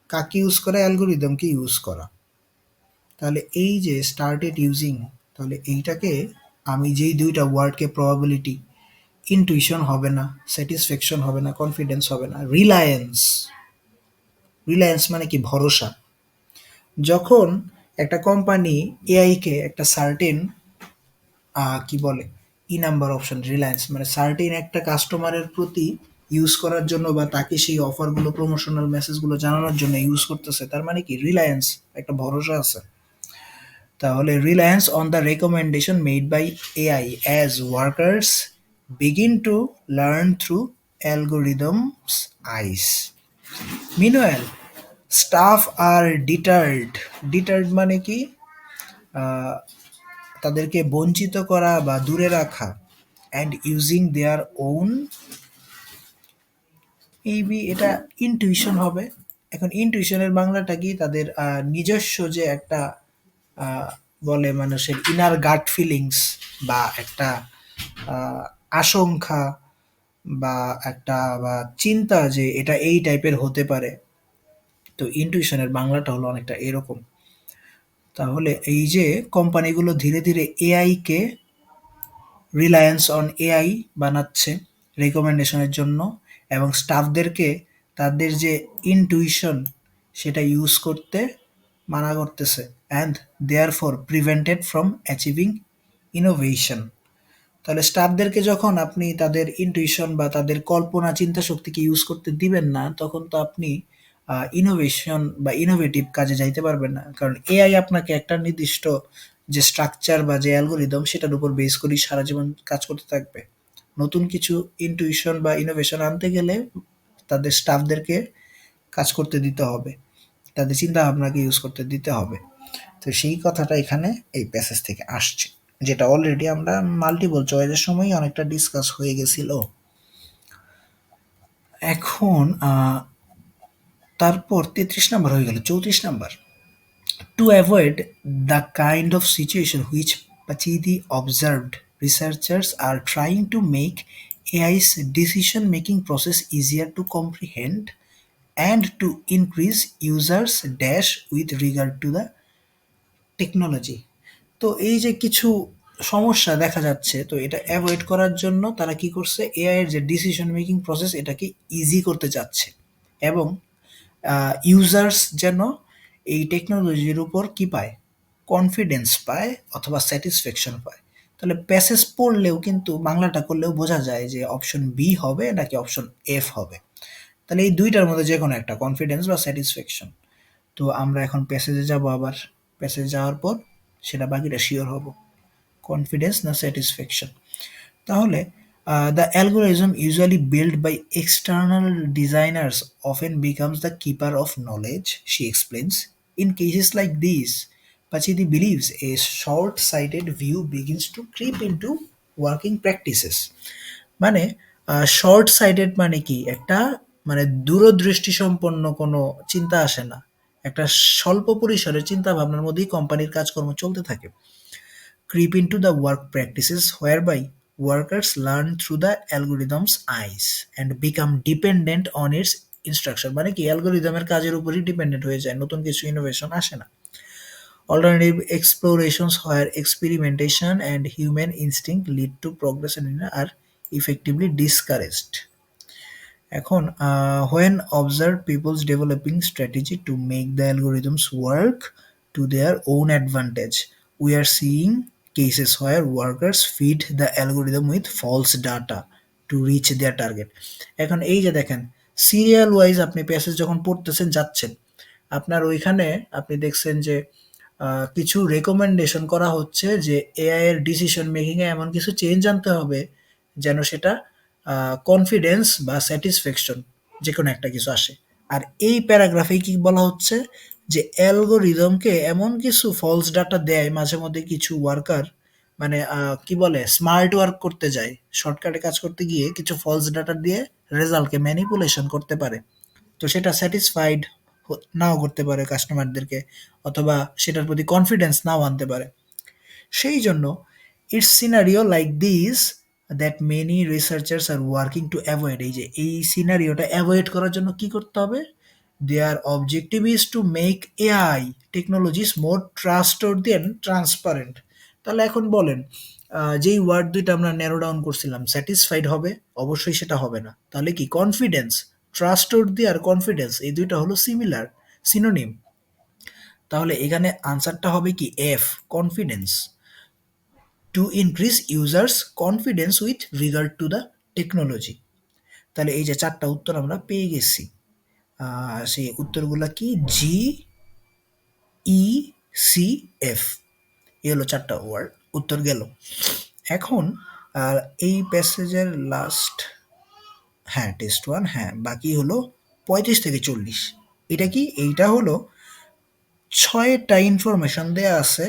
কাকে use করা অ্যালগোরিদমকে ইউজ করা তাহলে এই যে স্টার্টেড ইউজিং তাহলে এইটাকে আমি যেই দুইটা ওয়ার্ডকে প্রবাবিলিটি ইনটুইশন হবে না স্যাটিসফ্যাকশন হবে না কনফিডেন্স হবে না রিলায়েন্স রিলায়েন্স মানে কি ভরসা যখন একটা কোম্পানি এআই কে একটা সার্টেন কি বলে নাম্বার অপশন রিলায়েন্স মানে সার্টেন একটা কাস্টমারের প্রতি ইউজ করার জন্য বা তাকে সেই অফারগুলো প্রমোশনাল মেসেজগুলো জানানোর জন্য ইউজ করতেছে তার মানে কি রিলায়েন্স একটা ভরসা আছে তাহলে reliance on the recommendation made by AI as workers begin to learn through algorithms আইস মিনওয়েল স্টাফ আর ডিটার্ড মানে কি আহ, তাদেরকে বঞ্চিত করা বা দূরে রাখা অ্যান্ড ইউজিং দেয়ার ওন এটা ইনটিউশন হবে এখন ইনটিউশনের বাংলাটা কি তাদের নিজস্ব যে একটা আহ, বলে মানুষের ইনার গাট ফিলিংস বা একটা আহ, আশঙ্কা বা একটা বা চিন্তা যে এটা এই টাইপের হতে পারে তো ইনটিউশনের বাংলাটা হলো অনেকটা এরকম তাহলে এই যে কোম্পানিগুলো ধীরে ধীরে AI K Reliance on AI বানাচ্ছে রেকমেন্ডেশনের জন্য এবং স্টাফদেরকে তাদের যে ইনটুইশন সেটা ইউজ করতে মানা করতেছে and therefore prevented from achieving innovation তাহলে স্টাফদেরকে যখন আপনি তাদের ইনটুইশন বা তাদের কল্পনা চিন্তা শক্তিকে ইউজ করতে দিবেন না তখন তো আপনি ইনোভেশন বা ইনোভেটিভ কাজে যাইতে পারবেন না কারণ এআই আপনাকে একটা নির্দিষ্ট যে স্ট্রাকচার বা যে অ্যালগোরিদম সেটার উপর বেস করেই সারা জীবন কাজ করতে থাকবে নতুন কিছু ইনটুইশন বা ইনোভেশন আনতে গেলে তাদের স্টাফদেরকে কাজ করতে দিতে হবে তাদের চিন্তা ভাবনাকে ইউজ করতে দিতে হবে তো সেই কথাটা এখানে এই প্যাসেজ থেকে আসছে যেটা অলরেডি আমরা মাল্টিপল চয়েসের সময় অনেকটা ডিসকাস হয়ে গেছিল এখন তারপর ৩৩ নাম্বার হয়ে গেল ৩৪ number to avoid the kind of situation which Pachidi observed, researchers are trying to make AI's decision-making process easier to comprehend and to increase users' dash with regard to the technology তো এই যে কিছু সমস্যা দেখা যাচ্ছে তো এটা avoid করার জন্য তারা কি করছে এআই এর যে ডিসিশন মেকিং প্রসেস এটাকে ইজি করতে চাচ্ছে এবং ইউজার্স যেন এই টেকনোলজির উপর কি পায় কনফিডেন্স পায় অথবা স্যাটিসফ্যাকশন পায় তাহলে প্যাসেজ পড়লেও কিন্তু বাংলাটা করলেও বোঝা যায় যে অপশন বি হবে নাকি অপশন এফ হবে তাহলে এই দুইটার মধ্যে যে কোনো একটা কনফিডেন্স বা স্যাটিসফ্যাকশন তো আমরা এখন প্যাসেজে যাব আবার প্যাসেজে যাওয়ার পর সেটা বাকিটা শিওর হব কনফিডেন্স না স্যাটিসফ্যাকশন তাহলে the algorithm usually built by external designers often becomes the keeper of knowledge, she explains. In cases like these, Pachidi believes a short-sighted view begins to creep into working practices. মানে short sighted মানে কি একটা মানে দূরদৃষ্টি সম্পন্ন কোনো চিন্তা আসে না একটা স্বল্প পরিসরের চিন্তা ভাবনার মধ্যেই কোম্পানির কাজকর্ম চলতে থাকে creep into the work practices whereby workers learn through the algorithm's eyes and become dependent on its instruction মানে কি অ্যালগোরিদমের কাজের উপরই ডিপেন্ডেন্ট হয়ে যায় নতুন কিছু ইনোভেশন আসে না alternative explorations where experimentation and human instinct lead to progress and are effectively discouraged এখন when observed people's developing strategy to make the algorithms work to their own advantage, we are seeing cases where workers feed the algorithm with false data to reach their target. এখন এই যে দেখেন serial wise আপনি passage যখন পড়তেছেন যাচ্ছেন আপনার ওইখানে আপনি দেখছেন যে কিছু রেকমেন্ডেশন করা হচ্ছে যে এআই এর ডিসিশন মেকিং এ এমন কিছু চেঞ্জ আনতে হবে যেন সেটা কনফিডেন্স বা স্যাটিসফ্যাকশন যে কোনো একটা কিছু আসে আর এই প্যারাগ্রাফে কি বলা হচ্ছে যে অ্যালগোরিদমকে এমন কিছু ফলস ডাটা দেয় মাঝে মধ্যে কিছু ওয়ার্কার, মানে কি বলে স্মার্ট ওয়ার্ক করতে যায়, শর্টকাটে কাজ করতে গিয়ে কিছু ফলস ডাটা দিয়ে রেজাল্টকে ম্যানিপুলেশন করতে পারে। তো সেটা স্যাটিসফাইড নাও করতে পারে কাস্টমারদেরকে, অথবা সেটার প্রতি কনফিডেন্স নাও আনতে পারে। সেই জন্য it's scenario like this that many researchers are working to avoid, এই যে এই সিনারিওটা অ্যাভয়েড করার জন্য কি করতে হবে, their objective is to make AI technologies more trustworthy and transparent. তাহলে এখন বলেন, যেই ওয়ার্ড দুইটা আমরা ন্যারো ডাউন করছিলাম, স্যাটিসফাইড হবে? অবশ্যই সেটা হবে না। তাহলে কি কনফিডেন্স, ট্রাস্টওয়ার্দি আর কনফিডেন্স এই দুইটা হলো সিমিলার, সিনোনিম। তাহলে এখানে আনসারটা হবে কি F, confidence, to increase users confidence with regard to the technology. তাহলে এই যে চারটা উত্তর আমরা পেয়ে গেছি। সেই উত্তরগুলা কি, জি, ই, সি, এফ, এ হলো চারটা ওয়ার্ড উত্তর গেল। এখন এই প্যাসেজের লাস্ট, হ্যাঁ টেস্ট ওয়ান, হ্যাঁ বাকি হলো 35 থেকে 40। এটা কি, এইটা হলো 6টা ইনফরমেশন দেয়া আছে,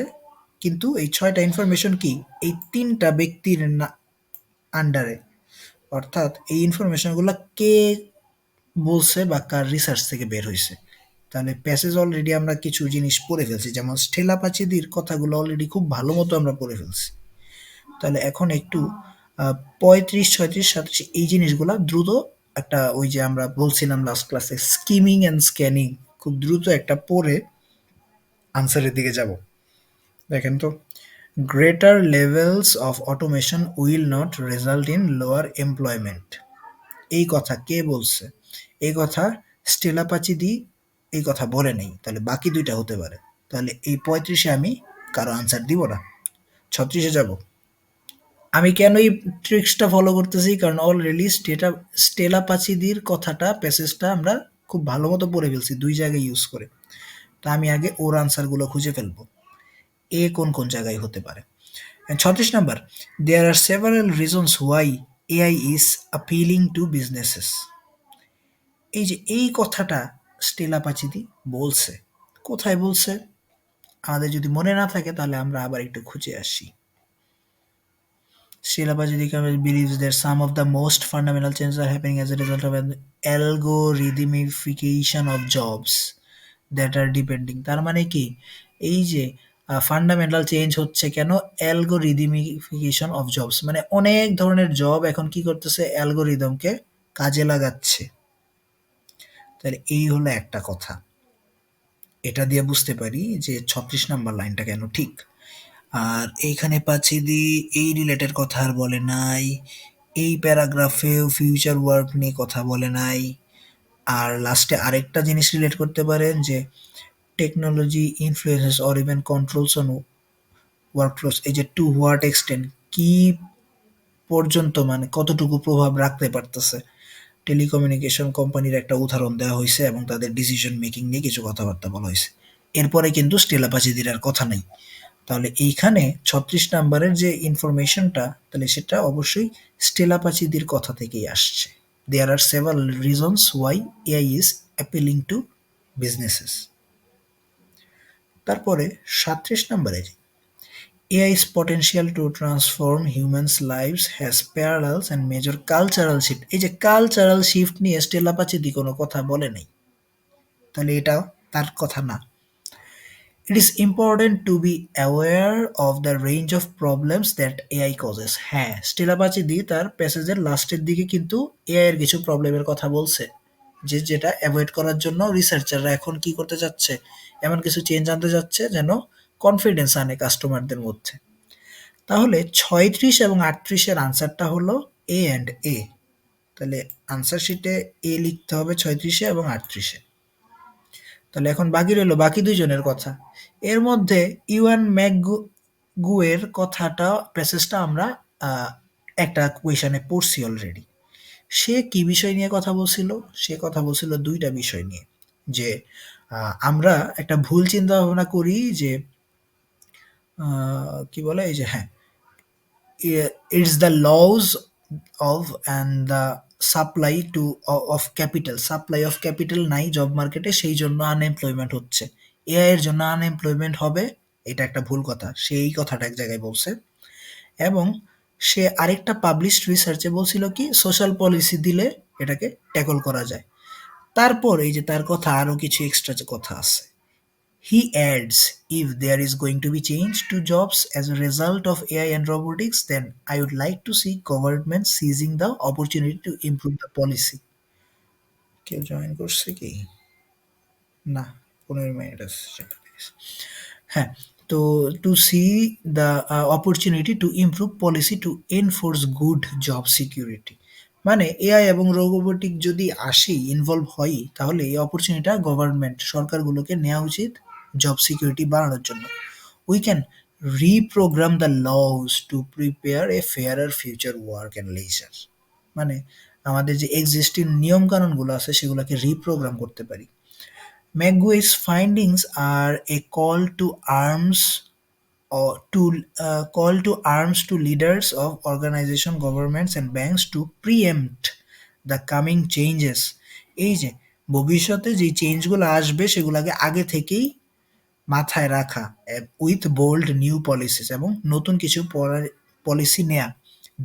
কিন্তু এই 6টা ইনফরমেশন কি এই 3টা ব্যক্তির আন্ডারে, অর্থাৎ এই ইনফরমেশনগুলো কে বলছে বা কার রিসার্চ থেকে বের হয়েছে। তাহলে প্যাসেজ অলরেডি আমরা কিছু জিনিস পড়ে ফেলছি, যেমন স্টেলা পাচিদির কথাগুলো অলরেডি খুব ভালো মতো আমরা পড়ে ফেলছি। তাহলে এখন একটু 35, 36, 37 এই জিনিসগুলা দ্রুত একটা, ওই যে আমরা বলছিলাম লাস্ট ক্লাসে স্কিমিং অ্যান্ড স্ক্যানিং, খুব দ্রুত একটা পড়ে আনসারের দিকে যাব। দেখেন তো, greater levels of automation will not result in lower employment, এই কথা কে বলছে? এই কথা স্টেলা পাচিদি এই কথা বলে নেই, তাহলে বাকি দুইটা হতে পারে। তাহলে এই 35-এ আমি কারো আনসার দিব না, 36-এ যাব। আমি কেন এই ট্রিক্সটা ফলো করতেছি, কারণ অলরেডি স্টেলা পাচিদির কথাটা, প্যাসেজটা আমরা খুব ভালো মতো পড়ে ফেলছি 2 জায়গায় ইউজ করে। তা আমি আগে ওর আনসারগুলো খুঁজে ফেলবো, এ কোন কোন জায়গায় হতে পারে। 36 number, there are several reasons why AI is appealing to businesses. এই যে এই কথাটা স্টেলা পাচিদি বলছে, কোথায় বলছে? আমাদের যদি মনে না থাকে তাহলে আমরা আবার একটু খুঁজে আসি। Stella Pachidi believes that some of the most fundamental changes are happening as a result of an algorithmification of jobs that are depending, তার মানে কি, এই যে ফান্ডামেন্টাল চেঞ্জ হচ্ছে কেন, অ্যালগোরিদমিফিকেশন অফ জবস, মানে অনেক ধরনের জব এখন কি করতেছে, অ্যালগোরিদমকে কাজে লাগাচ্ছে। তাহলে এই হলো একটা কথা, এটা দিয়ে বুঝতে পারি যে 36 নাম্বার লাইনটা কেন ঠিক। আর এইখানে পাচ্ছি দি এই রিলেটেড কথা আর বলে নাই, এই প্যারাগ্রাফেও ফিউচার ওয়ার্ক নিয়ে কথা বলে নাই। আর লাস্টে আরেকটা জিনিস রিলেট করতে পারেন যে technology influences or even controls on workflows, এই যে টু হোয়াট এক্সটেন্ট, কি পর্যন্ত মানে কতটুকু প্রভাব রাখতে পারতেছে। টেলিকমিউনিকেশন কোম্পানির একটা উদাহরণ দেওয়া হয়েছে এবং তাদের ডিসিশন মেকিং নিয়ে কিছু কথাবার্তা বলা হয়েছে। এরপরে কিন্তু স্টেলা পাচিদির আর কথা নেই। তাহলে এইখানে 36 নাম্বারের যে ইনফরমেশনটা, তাহলে সেটা অবশ্যই স্টেলা পাচিদির কথা থেকেই আসছে। There are several reasons why AI is appealing to businesses. তারপরে 37 নাম্বারে, AI's potential to transform humans' lives has parallels and major cultural shift, এই যে কালচারাল শিফট নিয়ে স্টেলা পাচিদি কোনো কথা বলে নাই, তাহলে এটা তার কথা না। It is important to be aware of the range of problems that AI causes, হ্যাঁ স্টেলা পাচিদি তার প্যাসেজের লাস্টের দিকে কিন্তু এআই এর কিছু প্রবলেমের কথা বলছে, যে যেটা অ্যাভয়েড করার জন্য রিসার্চাররা এখন কি করতে যাচ্ছে, এমন কিছু চেঞ্জ আনতে যাচ্ছে যেন কনফিডেন্স আনে কাস্টমারদের মধ্যে। তাহলে 36 এবং 38-এর আনসারটা হলো এ অ্যান্ড এ। তাহলে আনসার শিটে এ লিখতে হবে 36-এ এবং 38-এ। তাহলে এখন বাকি রইল বাকি দুইজনের কথা। এর মধ্যে ইওয়ান ম্যাকগুয়ের কথাটা, প্যাসেজটা আমরা একটা কোয়েশনে পড়ছি অলরেডি। সে কি বিষয় নিয়ে কথা বলছিল? সে কথা বলছিল দুইটা বিষয় নিয়ে, যে আমরা একটা ভুল চিন্তা ভাবনা করি যে কি বলে, এই যে হ্যাঁ, it's the laws of and the supply of capital নাই জব মার্কেটে, সেই জন্য আনএমপ্লয়মেন্ট হচ্ছে। এআই এর জন্য আনএমপ্লয়মেন্ট হবে, এটা একটা ভুল কথা, সেই কথাটা এক জায়গায় বলছে। এবং সে আরেকটা পাবলিশড রিসার্চে বলছিল কি সোশ্যাল পলিসি দিলে এটাকে ট্যাকল করা যায়। তারপর এই যে তার কথা আরো কিছু এক্সট্রা কথা আছে। He adds, if there is going to be change to jobs as a result of AI and robotics, then I would like to see government seizing the opportunity to improve the policy. কেউ join করছে কি? না, 15 minute আছে সেটা। হ্যাঁ, তো to see the opportunity to improve policy to enforce good job security. মানে AI এবং রোবোটিক যদি আসেই ইনভলভ হয়, তাহলে এই অপরচুনিটিটা গভর্নমেন্ট সরকারগুলোকে নেওয়া উচিত জব সিকিউরিটি বাড়ানোর জন্য। We can reprogram the laws to prepare a fairer future work and leisure. মানে আমাদের যে এক্সিস্টিং নিয়ম কানুনগুলো আছে সেগুলোকে রিপ্রোগ্রাম করতে পারি। Magui's findings are a call to arms to leaders of organization, governments, and banks to preempt the coming changes. এই যে ভবিষ্যতে যে চেঞ্জগুলো আসবে সেগুলোকে আগে থেকেই মাথায় রাখা উইথ বোল্ড নিউ পলিসিস, এবং নতুন কিছু পলিসি নেয়া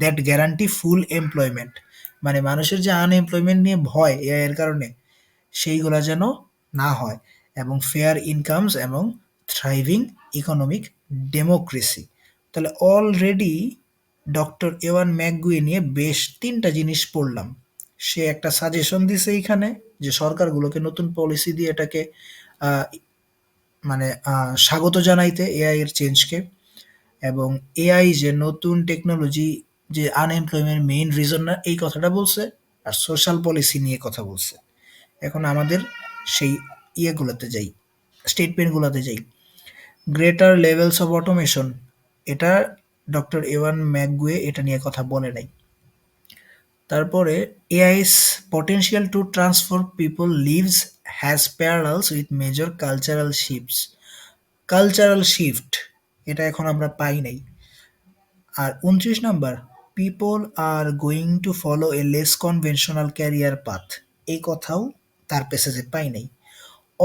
দ্যাট গ্যারান্টি ফুল এমপ্লয়মেন্ট। মানে মানুষের যে আনএমপ্লয়মেন্ট নিয়ে ভয় এআই এর কারণে, সেইগুলা যেন না হয়, এবং ফেয়ার ইনকামস এবং থ্রাইভিং ইকোনমিক ডেমোক্রেসি। তাহলে অলরেডি ডক্টর এওয়ান ম্যাকগুই নিয়ে বেশ ৩টা জিনিস পড়লাম। সে একটা সাজেশন দিছে এইখানে যে সরকারগুলোকে নতুন পলিসি দিয়ে এটাকে আহ, মানে স্বাগত জানাইতে এআই এর চেঞ্জকে, এবং এআই যে নতুন টেকনোলজি যে আনএমপ্লয়মেন্ট মেইন রিজন না, এই কথাটা বলছে। আর সোশ্যাল পলিসি নিয়ে কথা বলছে। এখন আমাদের সেই ইয়েগুলোতে যাই, স্টেটমেন্টগুলোতে যাই। গ্রেটার লেভেলস অফ অটোমেশন, এটা ডক্টর এওয়ান ম্যাকগুয়ে এটা নিয়ে কথা বলে নাই। তারপরে এআই's potential to transform people lives has parallels with major cultural shifts. Cultural shift, এটা এখন আমরা পাই নাই। আর 29 number, people are going to follow a less conventional career path, এই কথাও তার প্যাসেজে পাই নাই।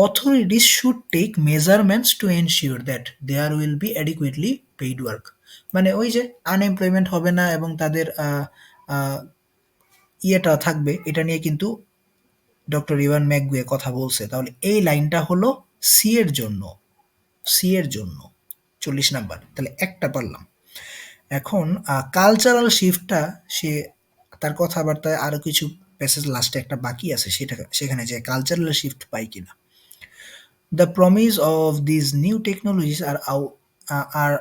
Authorities should take measurements to ensure that there will be adequately paid work. মানে ওই যে আনএমপ্লয়মেন্ট হবে না এবং তাদের ইয়েটা থাকবে, এটা নিয়ে কিন্তু ডক্টর ইভান ম্যাকগুয়ে কথা বলছে। তাহলে এই লাইনটা হলো সি এর জন্য, সি এর জন্য 40 নাম্বার। তাহলে একটা পারলাম। এখন কালচারাল শিফটটা সে তার কথাবার্তায় আরো কিছু প্যাসেজ লাস্টে একটা বাকি আছে, সেটা সেখানে যে কালচারাল শিফট পাই কিনা। The promise of these new technologies are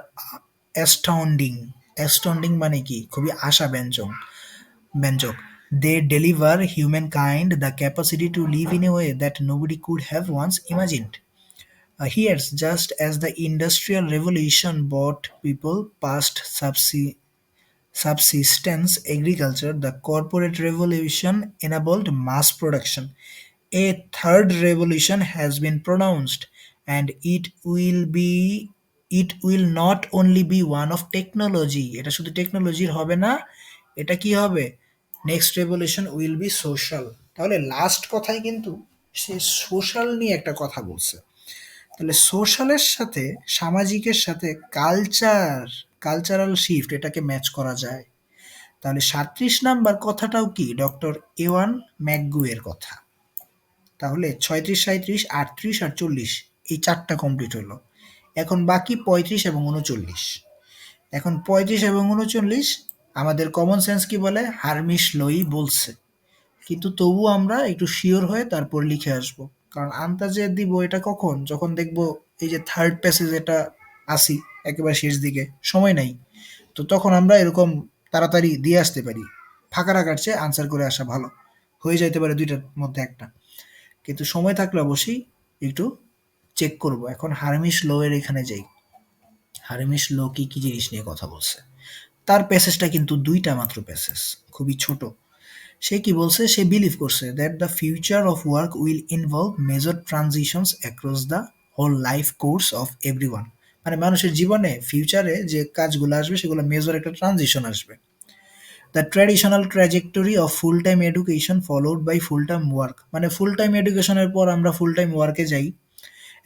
astounding. Astounding মানে কি? খুবই আশাব্যঞ্জক। They deliver humankind the capacity to live in a way that nobody could have once imagined. Here's just as the Industrial Revolution brought people past subsistence agriculture, the corporate revolution enabled mass production. A third revolution has been pronounced, and it will not only be one of technology. এটা শুধু টেকনোলজির হবে না, এটা কি হবে? Next revolution will be social. তাহলে last কথায় কিন্তু সে সোশ্যাল নিয়ে একটা কথা বলছে। তাহলে সোশ্যালের সাথে সামাজিকের সাথে কালচারাল শিফট এটাকে ম্যাচ করা যায়। তাহলে 37 নাম্বার কথাটাও কি ডক্টর এওয়ান ম্যাকগুয়ের কথা। তাহলে 36, 37, 38 আর 40 এই 4টা কমপ্লিট হলো। এখন বাকি 35 এবং 39। এখন 35 এবং 39 আমাদের কমন সেন্স কি বলে? হারমিশ লোই বলছে। কিন্তু তবু আমরা একটু শিওর হয়ে তারপর লিখে আসব। কারণ আন্তাজে দিব এটা কখন? যখন দেখব এই যে থার্ড প্যাসেজ এটা আসি একেবারে শেষ দিকে, সময় নাই। তো তখন আমরা এরকম তাড়াতাড়ি দিয়ে আসতে পারি। ফাঁকা রাখার চেয়ে আনসার করে আসা ভালো। হয়ে যাইতে পারে 2টার মধ্যে একটা। কিন্তু সময় থাকলে অবশ্যই একটু চেক করব। এখন হারমিশ লো এর এখানে যাই। হারমিশ লো কি জিনিস নিয়ে কথা বলছে? তার প্যাসেজটা কিন্তু 2টা মাত্র প্যাসেজ, খুবই ছোট। সে কি বলছে? সে বিলিভ করছে that the future of work will involve major transitions across the whole life course of everyone. মানে মানুষের জীবনে ফিউচারে যে কাজগুলো আসবে সেগুলো মেজর একটা ট্রানজিশন আসবে। The traditional trajectory of full time education followed by full time work, মানে ফুল টাইম এডুকেশনের পর আমরা ফুল টাইম ওয়ার্কে যাই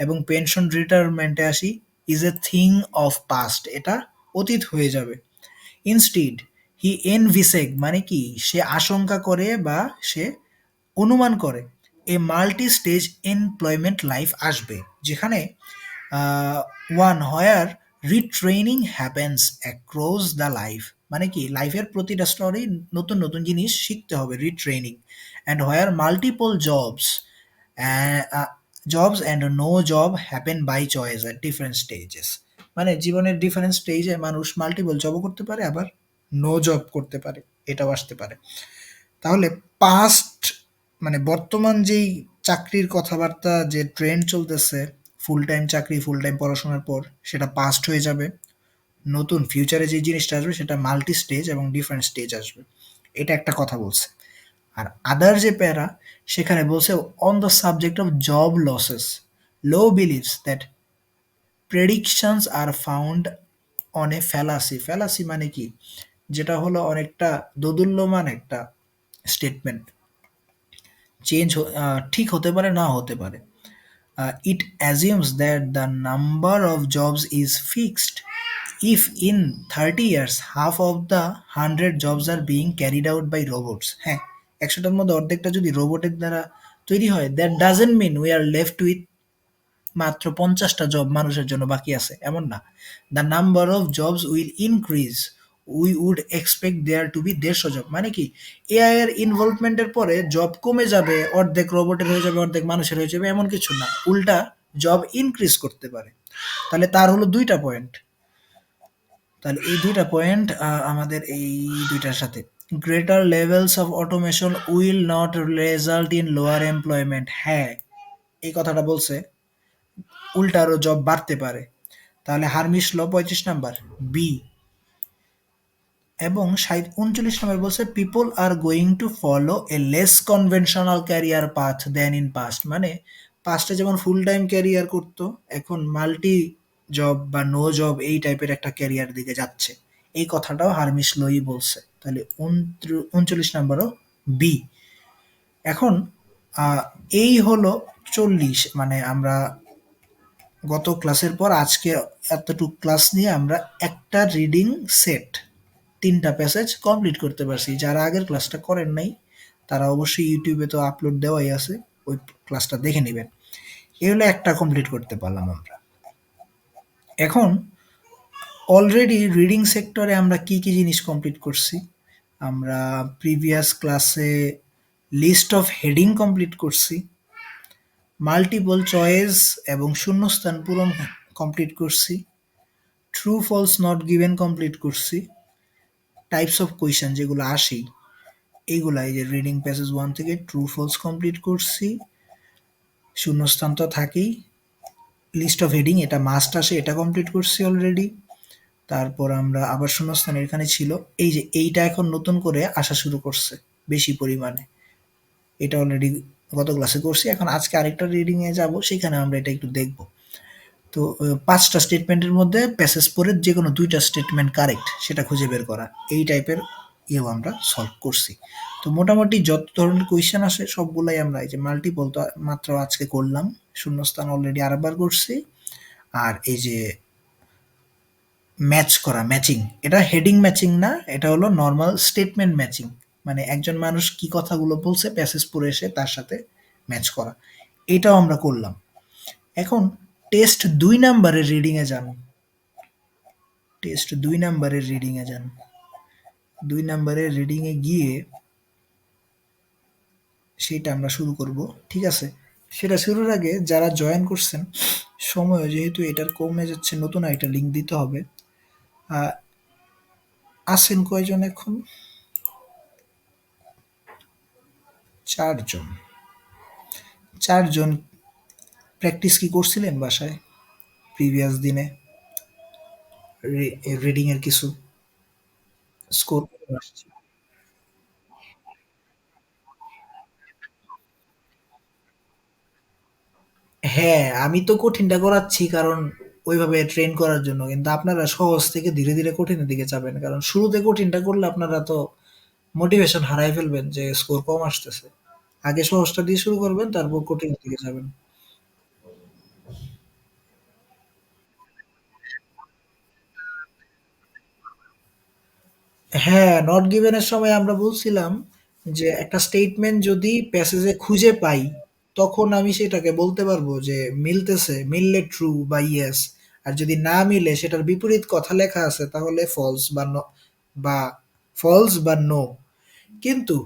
এবং পেনশন রিটায়ারমেন্টে আসি, is a thing of past, এটা অতীত হয়ে যাবে। ইনস্টিড হি এনভিসেগ, মানে কি সে আশঙ্কা করে বা সে অনুমান করে, a multi stage employment life আসবে, যেখানে one where retraining happens across the life, মানে কি লাইফের প্রতিটা স্তরেই নতুন নতুন জিনিস শিখতে হবে, retraining. And where multiple jobs and no job happen by choice at different stages, মানে জীবনের ডিফারেন্ট স্টেজে মানুষ মাল্টিপল জবও করতে পারে, আবার নো জব করতে পারে, এটাও আসতে পারে। তাহলে পাস্ট, মানে বর্তমান যেই চাকরির কথাবার্তা যে ট্রেন্ড চলতেছে, ফুল টাইম চাকরি ফুল টাইম পড়াশোনার পর, সেটা পাস্ট হয়ে যাবে। নতুন ফিউচারে যে জিনিসটা আসবে সেটা মাল্টি স্টেজ এবং ডিফারেন্ট স্টেজ আসবে, এটা একটা কথা বলছে। আর আদার যে প্যারা, সেখানে বলছে on the subject of job losses, low believes that predictions are found on a fallacy. Fallacy মানে কি, যেটা হলো অনেকটা দোদুল্যমান একটা স্টেটমেন্ট, চেঞ্জ ঠিক হতে পারে, না হতে পারে। It assumes that the number of jobs is fixed. If in 30 years half of the 100 jobs are being carried out by robots, হ্যাঁ, 100টার মধ্যে অর্ধেকটা যদি রোবটের দ্বারা তৈরি হয়, that doesn't mean we are left with মাত্র 50টা জব মানুষের জন্য বাকি আছে, এমন না। The number of jobs will increase, we would expect there to be 150 job, মানে কি এআই এর ইনভলভমেন্টের পরে জব কমে যাবে, অর্ধেক রোবটের হয়ে যাবে অর্ধেক মানুষের হয়ে যাবে, এমন কিছু না, উল্টা জব ইনক্রিজ করতে পারে। তাহলে তার হলো দুইটা পয়েন্ট, তাহলে এই দুইটা পয়েন্ট আমাদের এই দুইটার সাথে, greater levels of automation will not result in lower employment, হ্যাঁ এই কথাটা বলছে, উল্টা আরো জব বাড়তে পারে। তাহলে হারমিস ল 35 নাম্বার বি। এবং 39 নম্বর বলছে people are going to follow a less conventional career path than in past, মানে পাস্টে যেমন ফুল টাইম ক্যারিয়ার করতো, এখন মাল্টি জব বা নো জব এই টাইপের একটা ক্যারিয়ার দিকে যাচ্ছে, এই কথাটাও হারমিস লই বলছে। তাহলে 39 নম্বরও বি। এখন আহ, এই হলো 40, মানে আমরা গত ক্লাসের পর আজকে এতটুকু ক্লাস নিয়ে আমরা একটা রিডিং সেট 3টা প্যাসেজ কমপ্লিট করতে পারছি। যারা আগের ক্লাসটা করেন নাই তারা অবশ্যই ইউটিউবে তো আপলোড দেওয়াই আছে, ওই ক্লাসটা দেখে নেবেন। এই হলো একটা কমপ্লিট করতে পারলাম আমরা। এখন অলরেডি রিডিং সেক্টরে আমরা কি কি জিনিস কমপ্লিট করছি, আমরা প্রিভিয়াস ক্লাসে লিস্ট অফ হেডিং কমপ্লিট করছি, মাল্টিপল চয়েস এবং শূন্যস্থান পূরণ কমপ্লিট করছি, true false not given complete করছি, টাইপস অফ কোয়েশ্চেন যেগুলো আসেই এইগুলা, এই যে রিডিং প্যাসেজ 1 থেকে ট্রু ফলস কমপ্লিট করছি, শূন্যস্থান তো থাকেই, লিস্ট অফ হেডিং এটা মাস্ট আসে, এটা কমপ্লিট করছি অলরেডি। তারপর আমরা আবার শূন্যস্থান এখানে ছিল, এই যে এইটা এখন নতুন করে আসা শুরু করছে বেশি পরিমাণে, এটা অলরেডি গত ক্লাসে করছি। এখন আজকে আরেকটা রিডিং এ যাব, সেখানে আমরা এটা একটু দেখব। তো 5টা স্টেটমেন্টের মধ্যে প্যাসেজ পড়ে যে কোনো 2টা স্টেটমেন্ট কারেক্ট সেটা খুঁজে বের করা, এই টাইপের ইয়েও আমরা সলভ করছি। তো মোটামুটি যত ধরনের কোয়েশ্চেন আসে সবগুলাই আমরা, এই যে মাল্টিপল তো মাত্র আজকে করলাম, শূন্যস্থান অলরেডি আরেকবার করছি, আর এই যে ম্যাচ করা, ম্যাচিং, এটা হেডিং ম্যাচিং না, এটা হলো নর্মাল স্টেটমেন্ট ম্যাচিং, মানে একজন মানুষ কি কথাগুলো বলছে প্যাসেজ পড়ে এসে তার সাথে ম্যাচ করা, এটাও আমরা করলাম। এখন টেস্ট 2 নাম্বারের রিডিং এ যান, টেস্ট 2 নাম্বারের রিডিং এ যান। 2 নাম্বারের রিডিং এ গিয়ে সেটা আমরা শুরু করব, ঠিক আছে। সেটা শুরুর আগে যারা জয়েন করছেন, সময় যেহেতু এটার কমে যাচ্ছে, নতুন একটা লিঙ্ক দিতে হবে। আহ, আছেন কয়জন এখন? 4 জন। 4 জন প্র্যাকটিস কি করছিলেন বাসায় প্রিভিয়াস দিনে রিডিং এর কিছু স্কোর আসছে? হ্যাঁ, আমি তো কঠিনটা করাচ্ছি কারণ ওইভাবে ট্রেন করার জন্য, কিন্তু আপনারা সহজ থেকে ধীরে ধীরে কঠিনের দিকে যাবেন, কারণ শুরুতে কঠিনটা করলে আপনারা তো মোটিভেশন হারায় ফেলবেন যে স্কোর কম আসতেছে। আগে সহজটা দিয়ে শুরু করবেন, তারপর কঠিনের দিকে যাবেন। হ্যাঁ, নট গিভেন এর সময় আমরা বলছিলাম যে একটা স্টেটমেন্ট যদি প্যাসেজে খুঁজে পাই, তখন আমি সেটাকে বলতে পারবো যে মিলতেছে, মিললে ট্রু বা ইয়েস। আর যদি না মিলে সেটার বিপরীত কথা লেখা আছে তাহলে বা ফলস বা নো। কিন্তু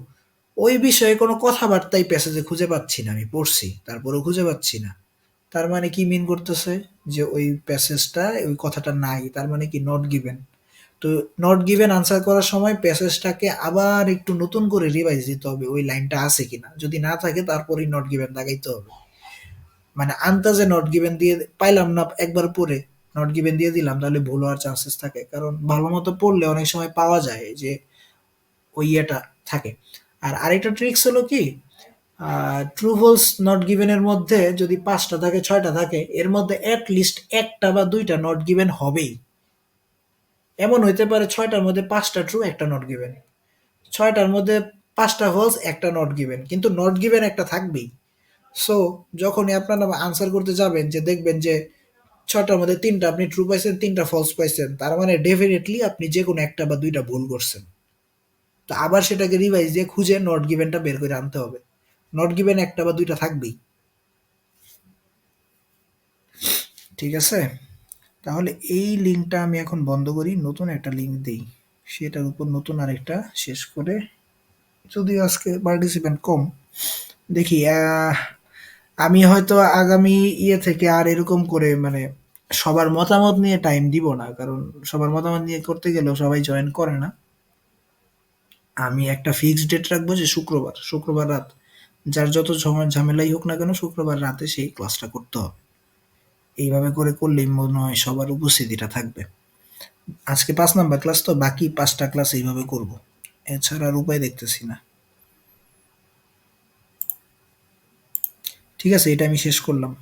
ওই বিষয়ে কোনো কথাবার্তাই প্যাসেজে খুঁজে পাচ্ছি না, আমি পড়ছি তারপরেও খুঁজে পাচ্ছি না। তার মানে কি মিন করতেছে? যে ওই প্যাসেজটা, ওই কথাটা নাই, তার মানে কি নট গিভেন। তো নট গিভেন আনসার করার সময় প্যাসেজটাকে আবার একটু নতুন করে রিভাইজ দিতে হবে ওই লাইনটা আছে কিনা, যদি না থাকে তারপরেই নট গিভেন লাগাইতে হবে। মানে আন্তাজে নট গিভেন দিয়ে পাইলাম না একবার পরে নট গিভেন দিয়ে দিলাম, তাহলে ভুল হওয়ার চান্সেস থাকে, কারণ ভালো মতো পড়লে অনেক সময় পাওয়া যায় যে ওই ইয়েটা থাকে। আর আরেকটা ট্রিক্স হলো কি, ট্রু ফলস নট গিভেন এর মধ্যে যদি ৫টা থাকে ৬টা থাকে, এর মধ্যে এট লিস্ট একটা বা ২টা নট গিভেন হবেই। এমন হইতে পারে ৬টার মধ্যে ৫টা ট্রু, একটা নট গিভেন। ৬টার মধ্যে ৫টা ফলস, একটা নট গিভেন। কিন্তু নট গিভেন একটা থাকবেই। সো যখনই আপনারা আনসার করতে যাবেন, যে দেখবেন যে ৬টার মধ্যে ৩টা আপনি ট্রু পাইছেন, ৩টা ফলস পাইছেন। তার মানে ডেফিনিটলি আপনি যেকোনো একটা বা ২টা ভুল করছেন। তো আবার সেটাকে রিভাইজ দিয়ে খুঁজে নট গিভেনটা বের করে আনতে হবে। নট গিভেন একটা বা ২টা থাকবেই। ঠিক আছে? তাহলে এই লিঙ্কটা আমি এখন বন্ধ করি, নতুন একটা লিঙ্ক দেই। সেটার উপর নতুন আরেকটা শেষ করে, যদিও আজকে পার্টিসিপেন্ট কম, দেখি আমি হয়তো আগামী থেকে আর এরকম করে মানে সবার মতামত নিয়ে টাইম দিব না, কারণ সবার মতামত নিয়ে করতে গেলেও সবাই জয়েন করে না। আমি একটা ফিক্সড ডেট রাখবো যে শুক্রবার, শুক্রবার রাত, যার যত সময় ঝামেলাই হোক না কেন শুক্রবার রাতে সেই ক্লাসটা করতে হবে। এইভাবে করে করলেই মনে হয় সবার উপস্থিতিটা থাকবে। আজকে ৫ নাম্বার ক্লাস, তো বাকি ৫টা ক্লাস এইভাবে করব। এছাড়া আর উপায় দেখতেছি না। ঠিক আছে, এটা আমি শেষ করলাম।